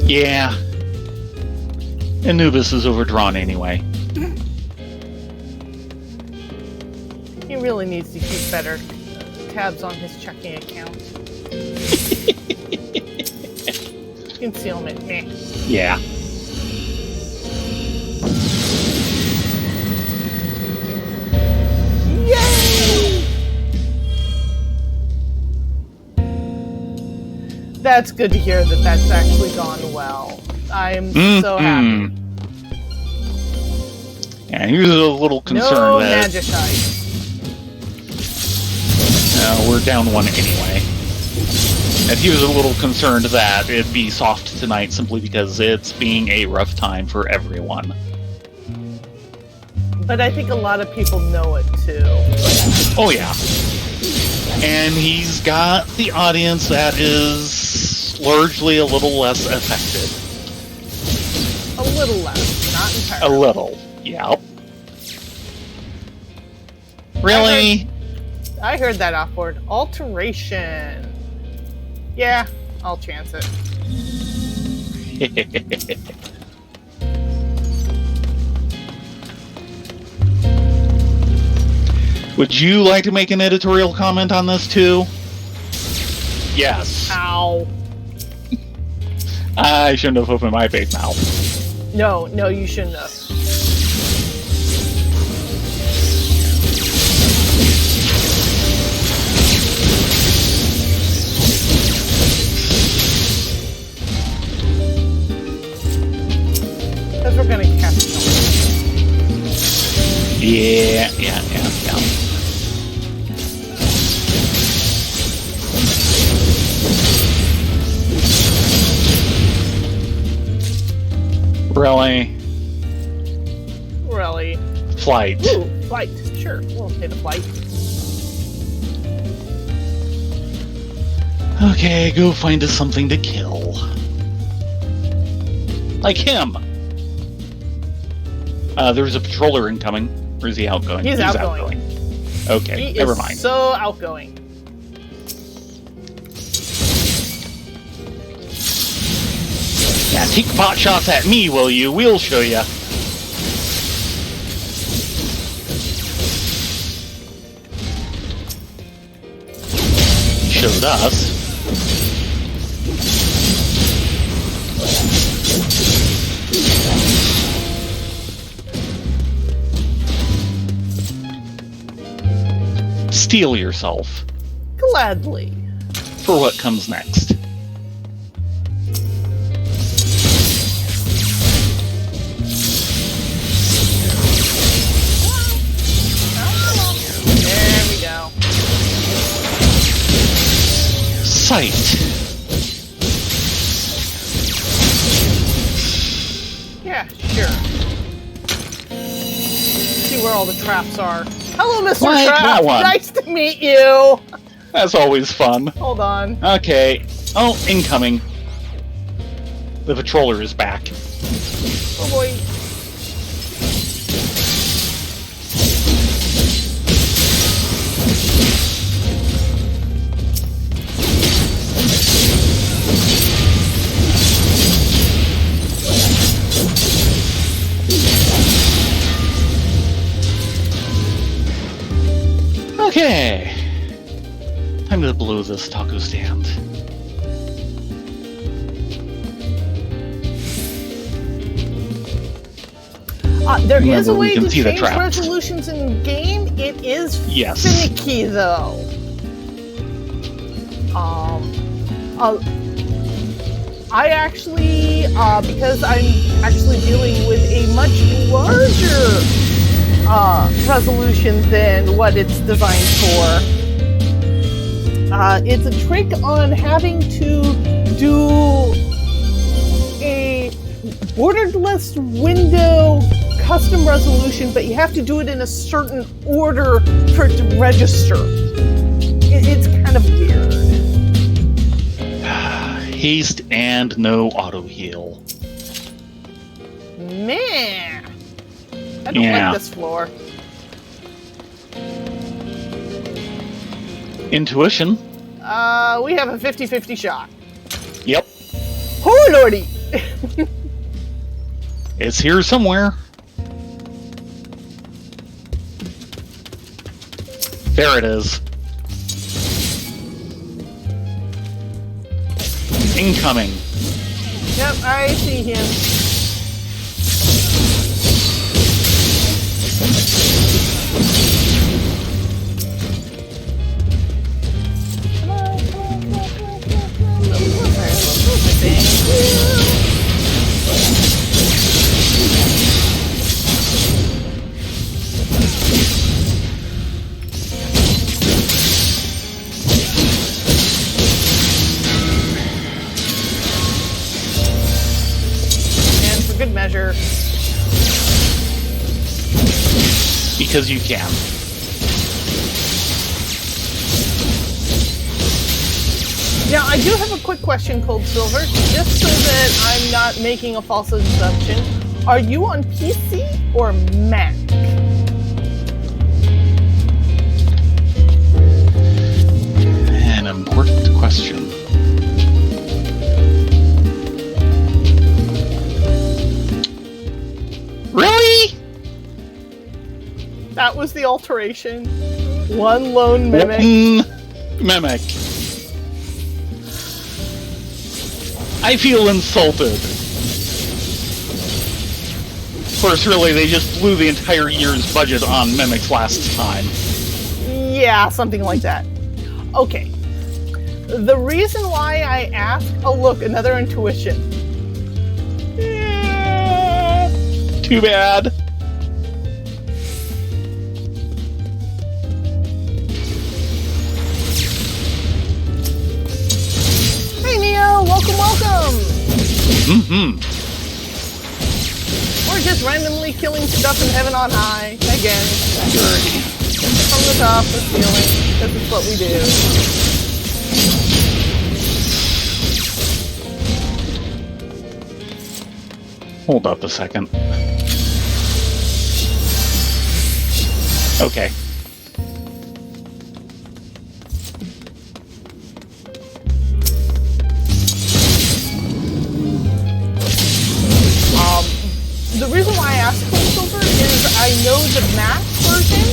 Yeah. Anubis is overdrawn anyway. He really needs to keep better tabs on his checking account. Concealment, meh. Yeah. Yay! That's good to hear that that's actually gone well. I'm so happy. Yeah, he was a little concerned No that Magicite. we're down one anyway. And he was a little concerned that it'd be soft tonight simply because it's being a rough time for everyone. But I think a lot of people know it too. Oh yeah. And he's got the audience that is largely a little less affected. A little less, not A entirely. little, yep. Really? I heard that off-board. Alteration. Yeah, I'll chance it. Would you like to make an editorial comment on this too? Yes. Ow. I shouldn't have opened my big mouth. No, you shouldn't have. Because we're gonna catch them. Yeah. Really? Really? Flight. Ooh, flight. Sure, we'll hit a flight. Okay, go find us something to kill. Like him! There's a patroller incoming. Or is he outgoing? He's outgoing. Okay, He never is mind. so outgoing. Yeah, take pot shots at me, will you? We'll show you. Showed us. Steel yourself Gladly. for what comes next. There we go. Sight. Yeah, sure. See where all the traps are. Hello, Mr. Like Trap! that one. Nice to meet you! That's always fun. Hold on. Okay. Oh, incoming. The patroller is back. Oh boy. Okay. Time to blow this taco stand. There is Remember, a we way can to see the change traps. resolutions in game. It is Yes. finicky though. I actually, because I'm actually dealing with a much larger resolution than what it's designed for. It's a trick on having to do a borderless window custom resolution, but you have to do it in a certain order for it to register. It's kind of weird. Haste and no auto heal. Man, I don't Yeah. like this floor. Intuition. We have a 50-50 shot. Yep. Oh lordy! It's here somewhere. There it is. Incoming. Yep, I see him. Come on, come on, come on, come on, come on, come on. measure. Because you can. Now, I do have a quick question, Cold Silver, just so that I'm not making a false assumption. Are you on PC or Mac? An important question. Really? That was the alteration. One lone mimic. Mimic. I feel insulted. Of course, really, they just blew the entire year's budget on mimics last time. Yeah, something like that. Okay. The reason why I asked... Oh, look, another intuition. Too bad. Hey, Neo! Welcome, welcome! Mm-hmm. We're just randomly killing stuff in heaven on high. Again. Dirty. From the top, the ceiling. This is what we do. Hold up a second. Okay. The reason why I asked Cold Silver is I know the Mac version,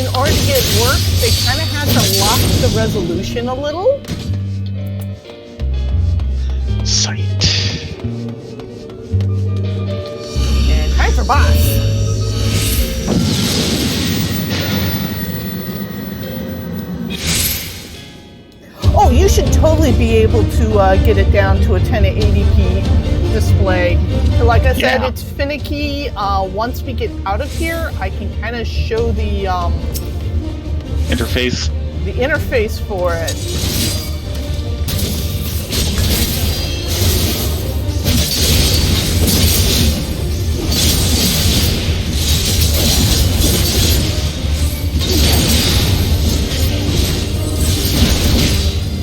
in order to get work, they kind of had to lock the resolution a little. Sight. And time for boss. Oh, you should totally be able to get it down to a 1080p display. Like I said, Yeah. it's finicky. Once we get out of here, I can kind of show the Interface. interface for it.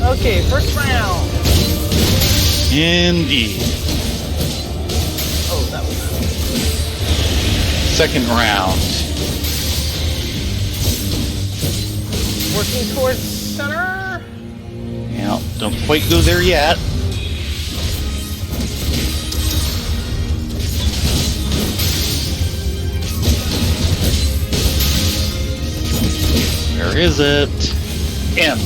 Okay, first round. Indeed. Oh, that was Second round. working towards center. Yeah, don't quite go there yet. Where is it? M.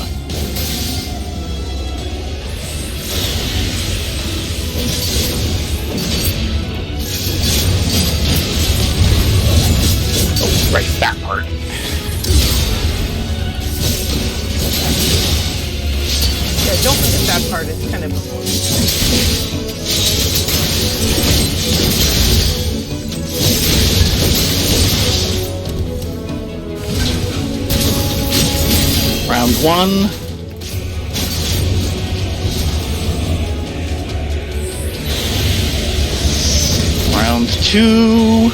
Oh, right, that part. Yeah, don't forget that part. It's kind of important. Round one. Round two.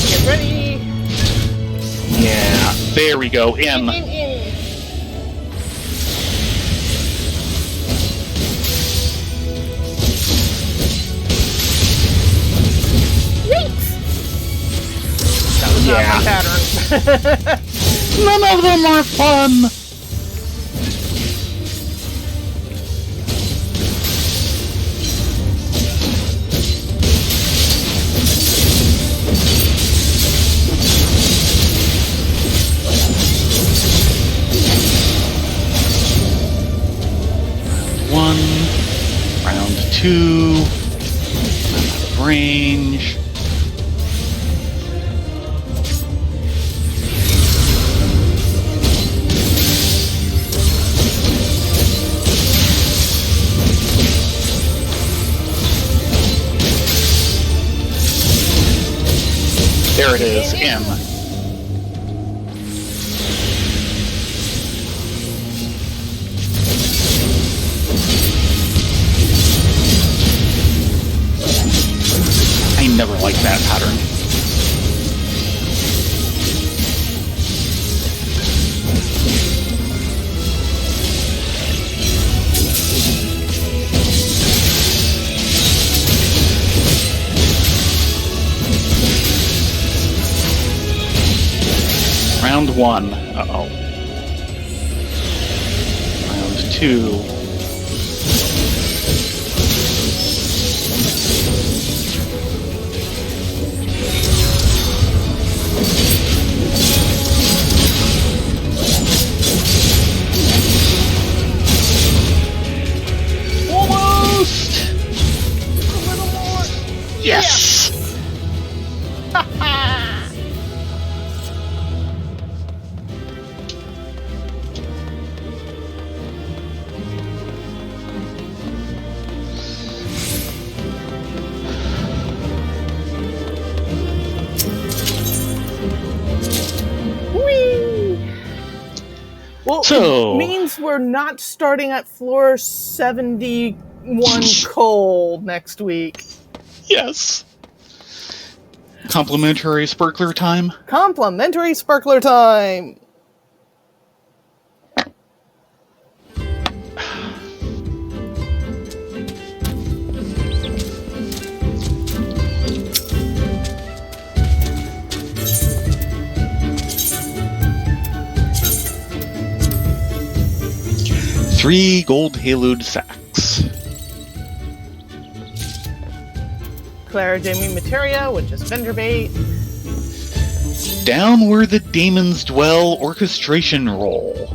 Get ready. Yeah, there we go. M. In. Yikes! That was not my pattern. None of them are fun. One, round two, I'm out of range. There it is, in. I never liked that pattern. Round 1. Uh-oh. Round 2. Almost! A little more. Yes! Whee! Well, So- it means we're not starting at floor 71 cold next week. Yes! Complimentary sparkler time? Complimentary sparkler time. Three gold haloed sacks. Clara Demi Materia, which is vendor bait. Down Where the Demons Dwell orchestration roll.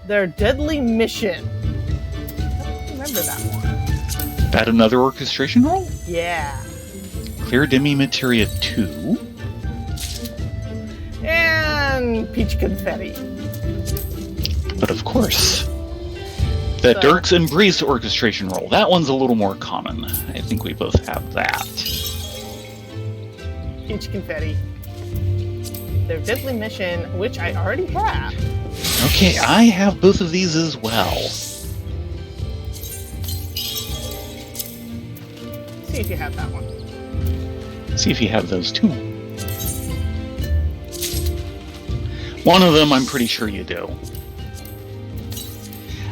Their deadly mission. I don't remember that one. That another orchestration roll? Yeah. Clear Demi Materia 2. And Peach Confetti. But of course, the So- Dirk's Embrace orchestration roll. That one's a little more common. I think we both have that. Peach Confetti. Their deadly mission, which I already have. Okay, I have both of these as well. See if you have that one. See if you have those too. One of them I'm pretty sure you do.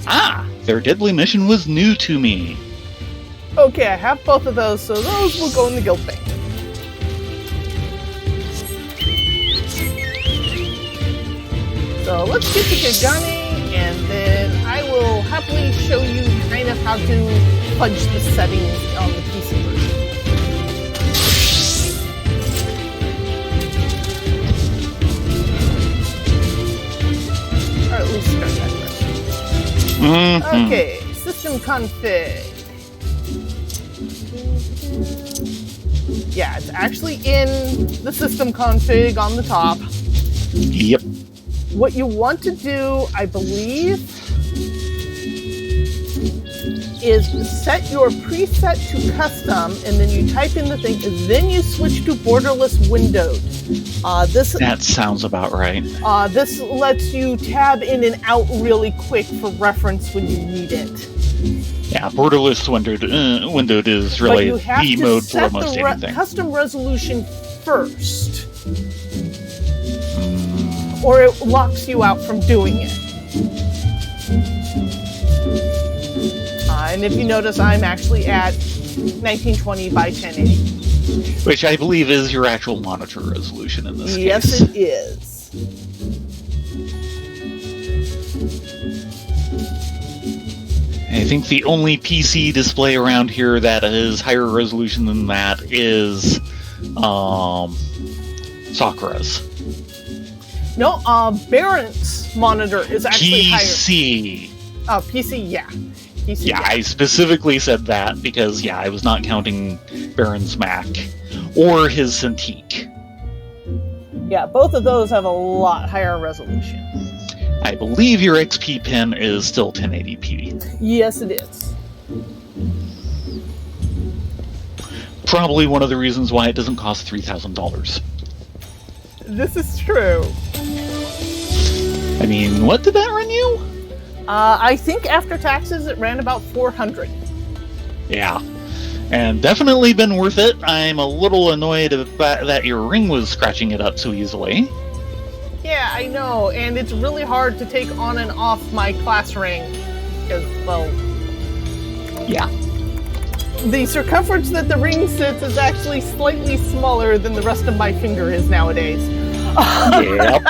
Ah! Their deadly mission was new to me. Okay, I have both of those, so those will go in the guild bank. So let's get the Kigami, and then I will happily show you kind of how to fudge the settings on the PC version. Or at least start that way. Mhm. Okay, system config. Yeah, it's actually in the system config on the top. Yep. What you want to do, I believe, is set your preset to custom, and then you type in the thing, and then you switch to borderless windowed. This That sounds about right. this lets you tab in and out really quick for reference when you need it. Yeah, borderless windowed is But really you have the to mode for set almost the anything. custom resolution first, Mm, or it locks you out from doing it. And if you notice, I'm actually at 1920 by 1080. which I believe is your actual monitor resolution in this Yes, case. it is. I think the only PC display around here that is higher resolution than that is Sakura's. No, Barrett's monitor is actually PC. higher. PC, yeah. PC, Yeah, I specifically said that because, yeah, I was not counting Baron's Mac or his Cintiq. Yeah, both of those have a lot higher resolution. I believe your XP pin is still 1080p. Yes, it is. probably one of the reasons why it doesn't cost $3,000. This is true. I mean, what did that run you? I think after taxes, it ran about 400. Yeah. And definitely been worth it. I'm a little annoyed that your ring was scratching it up so easily. Yeah, I know, and it's really hard to take on and off my class ring. Because, well... Yeah. The circumference that the ring sits is actually slightly smaller than the rest of my finger is nowadays. Yep.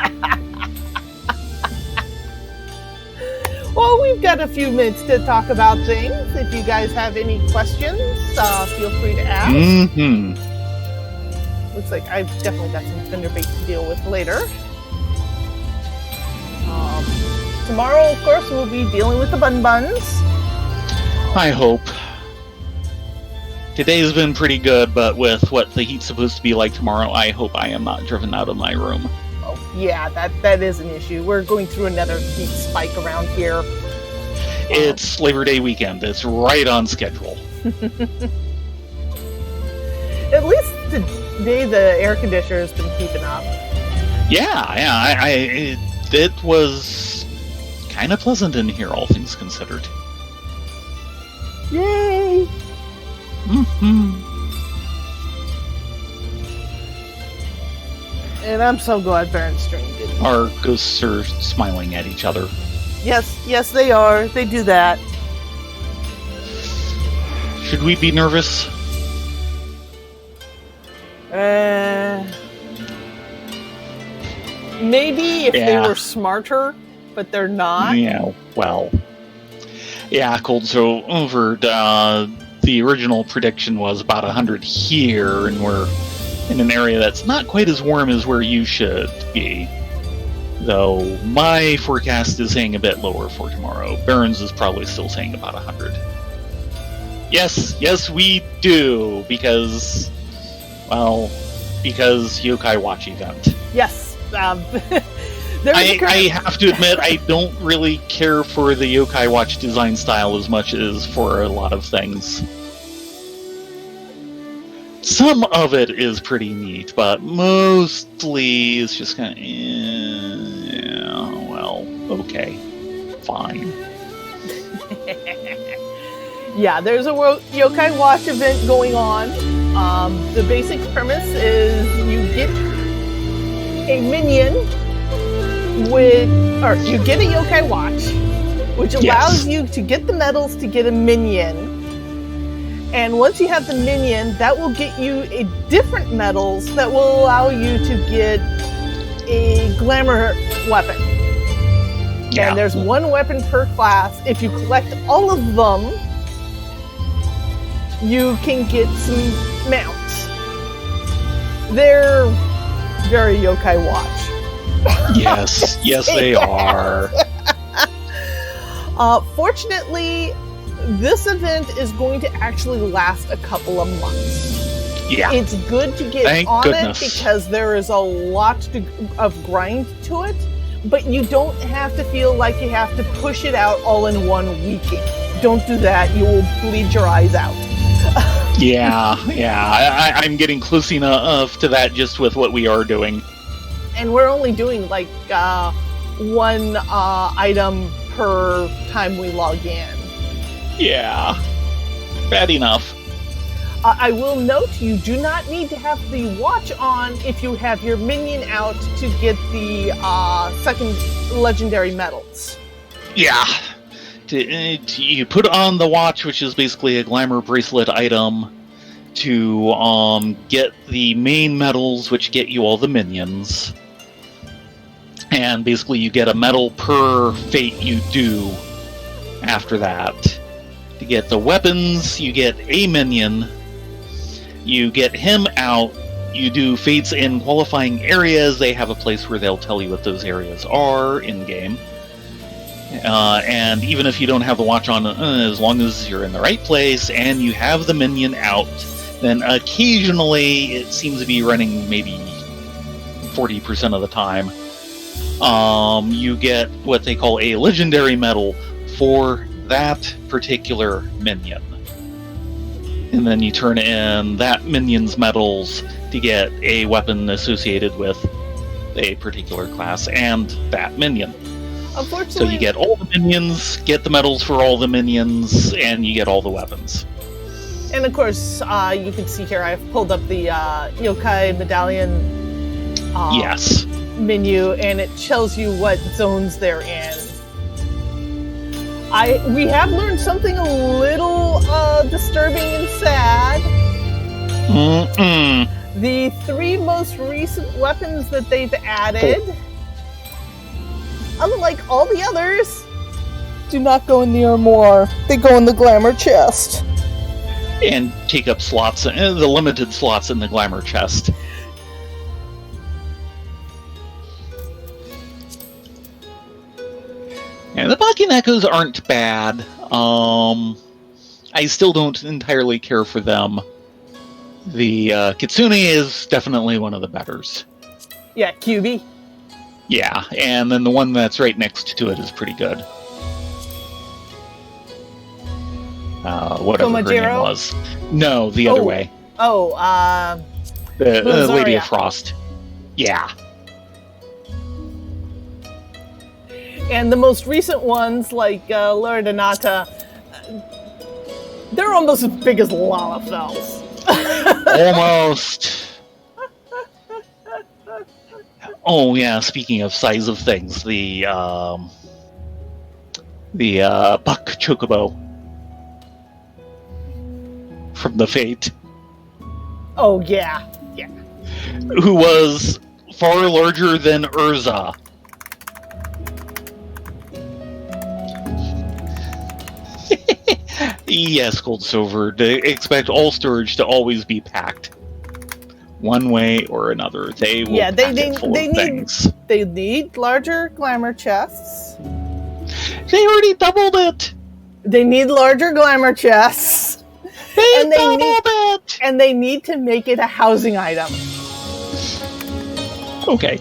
Well, we've got a few minutes to talk about things. If you guys have any questions, feel free to ask. Mm-hmm. Looks like I've definitely got some fender bait to deal with later. Tomorrow, of course, we'll be dealing with the bun buns. I hope. Today's been pretty good, but with what the heat's supposed to be like tomorrow, I hope I am not driven out of my room. Oh, yeah, that is an issue. We're going through another heat spike around here. It's Labor Day weekend. It's right on schedule. At least today the air conditioner has been keeping up. Yeah. It was kind of pleasant in here, all things considered. Yay! Mm-hmm. And I'm so glad Baron streamed it. Our ghosts are smiling at each other. Yes, they are. They do that. Should we be nervous? Maybe if they Yeah. were smarter, but they're not. Yeah, well. Yeah, Cold. So over the original prediction was about 100 here, and we're in an area that's not quite as warm as where you should be. Though my forecast is saying a bit lower for tomorrow. Barron's is probably still saying about 100. Yes, we do, because Yokai Watch event. Yes. I have to admit, I don't really care for the Yokai Watch design style as much as for a lot of things. Some of it is pretty neat, but mostly it's just kind of, okay, fine. Yeah, there's a Yokai Watch event going on. The basic premise is you get a minion you get a Yokai Watch, which allows you to get the medals to get a minion. And once you have the minion, that will get you a different medals that will allow you to get a glamour weapon. Yeah. And there's one weapon per class. If you collect all of them, you can get some mounts. They're very Yokai Watch. Yes, they are. Fortunately, this event is going to actually last a couple of months. Yeah. It's good to get Thank on goodness. it because there is a lot of grind to it, but you don't have to feel like you have to push it out all in one weekend. Don't do that. You will bleed your eyes out. Yeah. I'm getting close enough to that just with what we are doing. And we're only doing like one item per time we log in. Yeah. Bad enough. I will note you do not need to have the watch on if you have your minion out to get the second legendary medals. Yeah. You put on the watch, which is basically a glamour bracelet item, to get the main medals, which get you all the minions. And basically you get a medal per fate you do after that. To get the weapons, you get a minion. You get him out. You do fates in qualifying areas. They have a place where they'll tell you what those areas are in-game. And even if you don't have the watch on, as long as you're in the right place and you have the minion out, then occasionally it seems to be running maybe 40% of the time. You get what they call a legendary medal for that particular minion. And then you turn in that minion's medals to get a weapon associated with a particular class and that minion. Unfortunately, So you get all the minions, get the medals for all the minions, and you get all the weapons. and of course, you can see here I've pulled up the yokai medallion Yes. menu, and it tells you what zones they're in. We have learned something a little disturbing and sad. Mm-mm. The 3 most recent weapons that they've added, unlike all the others, do not go in the armoire. They go in the glamour chest. And take up slots, the limited slots in the glamour chest. And the Bakinekos aren't bad. I still don't entirely care for them. The Kitsune is definitely one of the betters. Yeah, QB. Yeah, and then the one that's right next to it is pretty good. Whatever her name Komajiro? was. No, the other Oh. way. Oh, The Lady Luzaria. of Frost. Yeah. and the most recent ones, like Loredanata, they're almost as big as Lalafells. Almost. Oh yeah, speaking of size of things, the Buck Chocobo from the Fate, Oh, yeah. Yeah. who was far larger than Urza. Yes, Gold Silver, expect all storage to always be packed. One way or another. They will Yeah, pack it full they of need- things. They need larger glamour chests. They already doubled it! They need larger glamour chests. They And they doubled need- it! And they need to make it a housing item. Okay.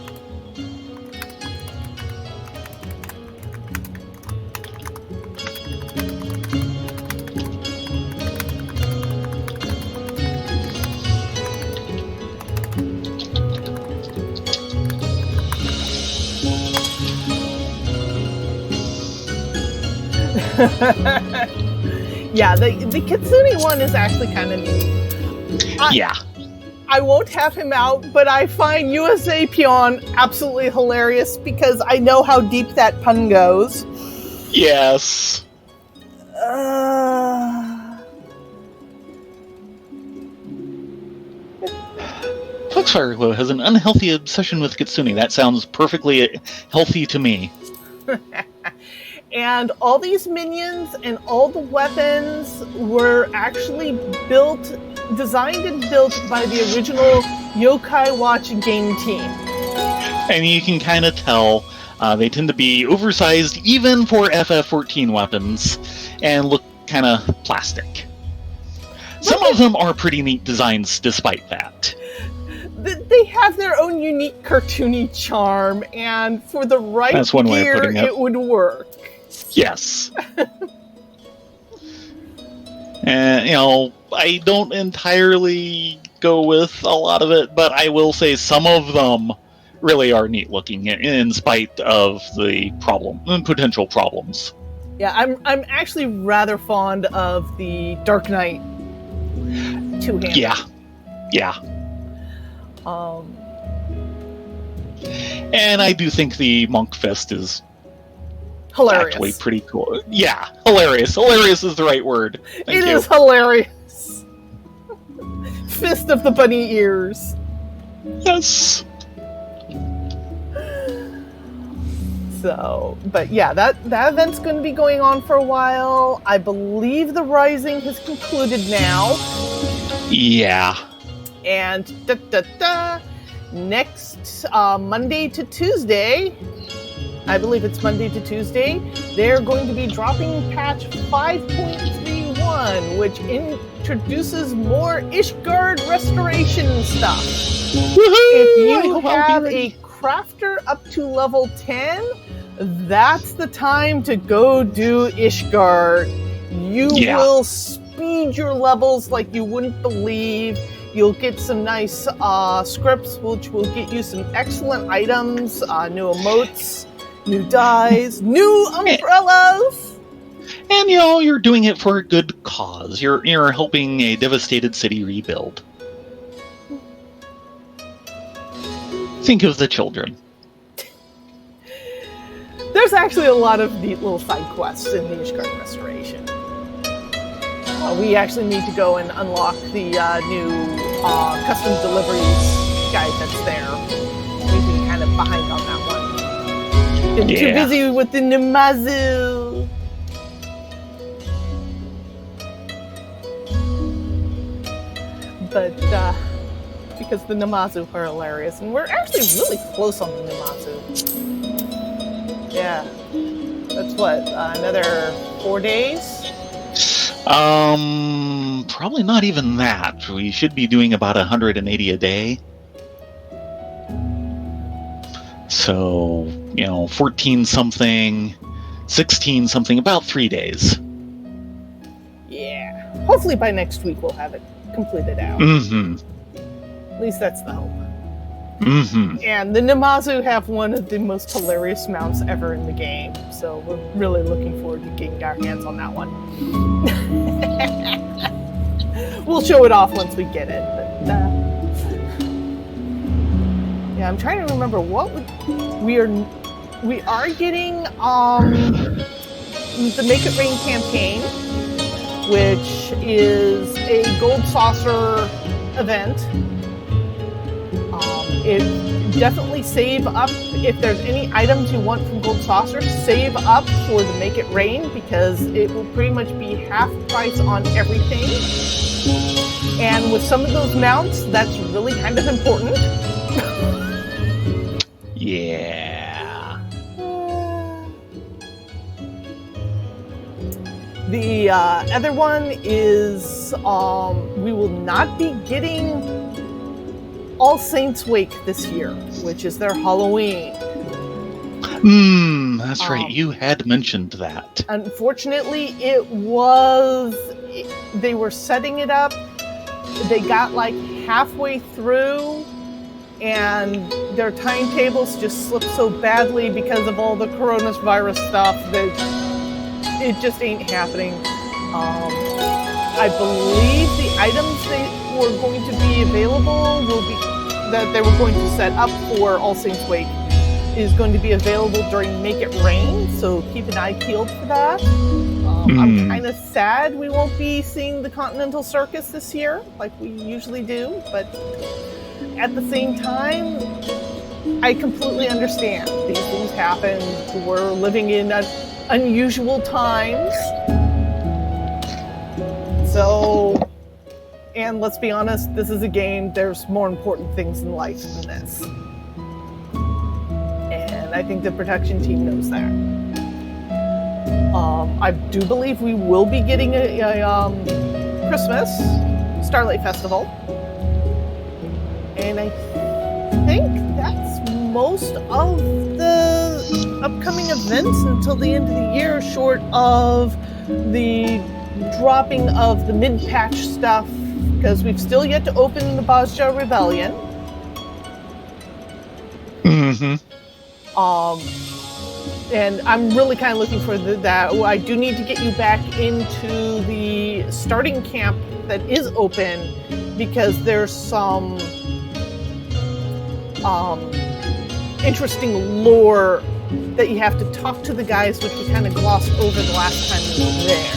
Yeah, the Kitsune one is actually kind of neat. Yeah. I won't have him out, but I find USA Pion absolutely hilarious because I know how deep that pun goes. Yes. Foxfire Glow has an unhealthy obsession with Kitsune. That sounds perfectly healthy to me. And all these minions and all the weapons were actually designed and built by the original Yokai Watch game team. And you can kind of tell they tend to be oversized even for FF14 weapons and look kind of plastic. Some of them are pretty neat designs despite that. They have their own unique cartoony charm, and for the right That's one way of gear, putting it. it would work. Yes. And, I don't entirely go with a lot of it, but I will say some of them really are neat looking in spite of the potential problems. Yeah, I'm actually rather fond of the Dark Knight two-handed. Yeah. Um, And I do think the Monk Fist is hilarious. actually pretty cool. Yeah, hilarious. Hilarious is the right word. Thank It you. is hilarious. Fist of the bunny ears. Yes. So, but yeah, that event's going to be going on for a while. I believe the Rising has concluded now. Yeah. And next Monday to Tuesday, I believe it's Monday to Tuesday, they're going to be dropping patch 5.31, which introduces more Ishgard restoration stuff. If you have a crafter up to level 10, that's the time to go do Ishgard. You Yeah. will speed your levels like you wouldn't believe. You'll get some nice scripts, which will get you some excellent items, new emotes, new dyes, new umbrellas. And you're doing it for a good cause. You're helping a devastated city rebuild. Think of the children. There's actually a lot of neat little side quests in the Ishgard Restoration. We actually need to go and unlock the new custom deliveries guide that's there. We've been kind of behind on that one. Been too busy with the Namazu. But because the Namazu are hilarious, and we're actually really close on the Namazu. Yeah, that's what, another 4 days? Probably not even that. We should be doing about 180 a day. So, 14 something, 16 something, about 3 days. Yeah. Hopefully by next week we'll have it completed out. Mm-hmm. At least that's the hope. Mm-hmm. And the Namazu have one of the most hilarious mounts ever in the game, so we're really looking forward to getting our hands on that one. We'll show it off once we get it, but yeah, I'm trying to remember what we are getting the Make It Rain campaign, which is a Gold Saucer event. Definitely save up if there's any items you want from Gold Saucer. Save up for the Make It Rain because it will pretty much be half price on everything. And with some of those mounts, that's really kind of important. Yeah. The other one is we will not be getting All Saints Wake this year, which is their Halloween. That's right. You had mentioned that. Unfortunately, they were setting it up. They got like halfway through and their timetables just slipped so badly because of all the coronavirus stuff that it just ain't happening. I believe the items they were going to be available that they were going to set up for All Saints Wake is going to be available during Make It Rain, so keep an eye peeled for that. I'm kind of sad we won't be seeing the Continental Circus this year like we usually do, but at the same time, I completely understand. These things happen. We're living in unusual times. So, and let's be honest, this is a game. There's more important things in life than this. And I think the production team knows that. I do believe we will be getting a Christmas Starlight Festival. And I think that's most of the upcoming events until the end of the year, short of the dropping of the mid-patch stuff, because we've still yet to open the Bozja Rebellion. Mm-hmm. And I'm really kind of looking for that. I do need to get you back into the starting camp that is open, because there's some interesting lore that you have to talk to the guys, which we kind of glossed over the last time we were there.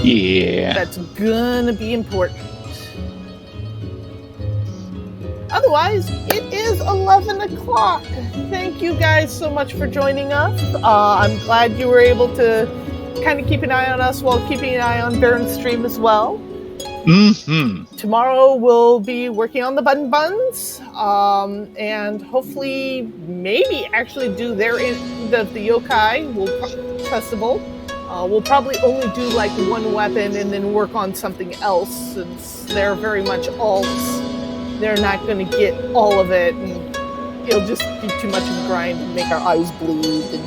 Yeah. That's gonna be important. Otherwise, it is 11 o'clock. Thank you guys so much for joining us. I'm glad you were able to kind of keep an eye on us while keeping an eye on Baron's stream as well. Mm-hmm. Tomorrow we'll be working on the Bun Buns, and hopefully maybe actually do their end of the Yokai Festival. We'll probably only do like one weapon and then work on something else, since they're very much alts. They're not going to get all of it, and it'll just be too much of a grind and make our eyes bleed.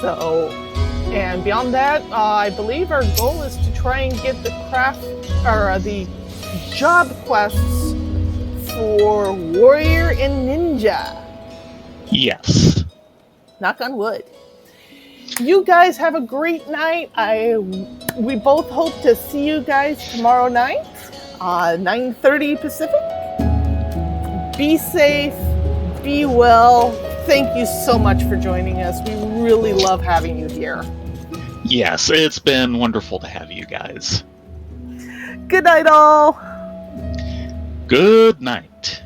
So, and beyond that, I believe our goal is to try and get the the job quests for Warrior and Ninja. Yes. Knock on wood. You guys have a great night. We both hope to see you guys tomorrow night, 9:30 Pacific. Be safe, be well. Thank you so much for joining us. We really love having you here. Yes, it's been wonderful to have you guys. Good night, all. Good night.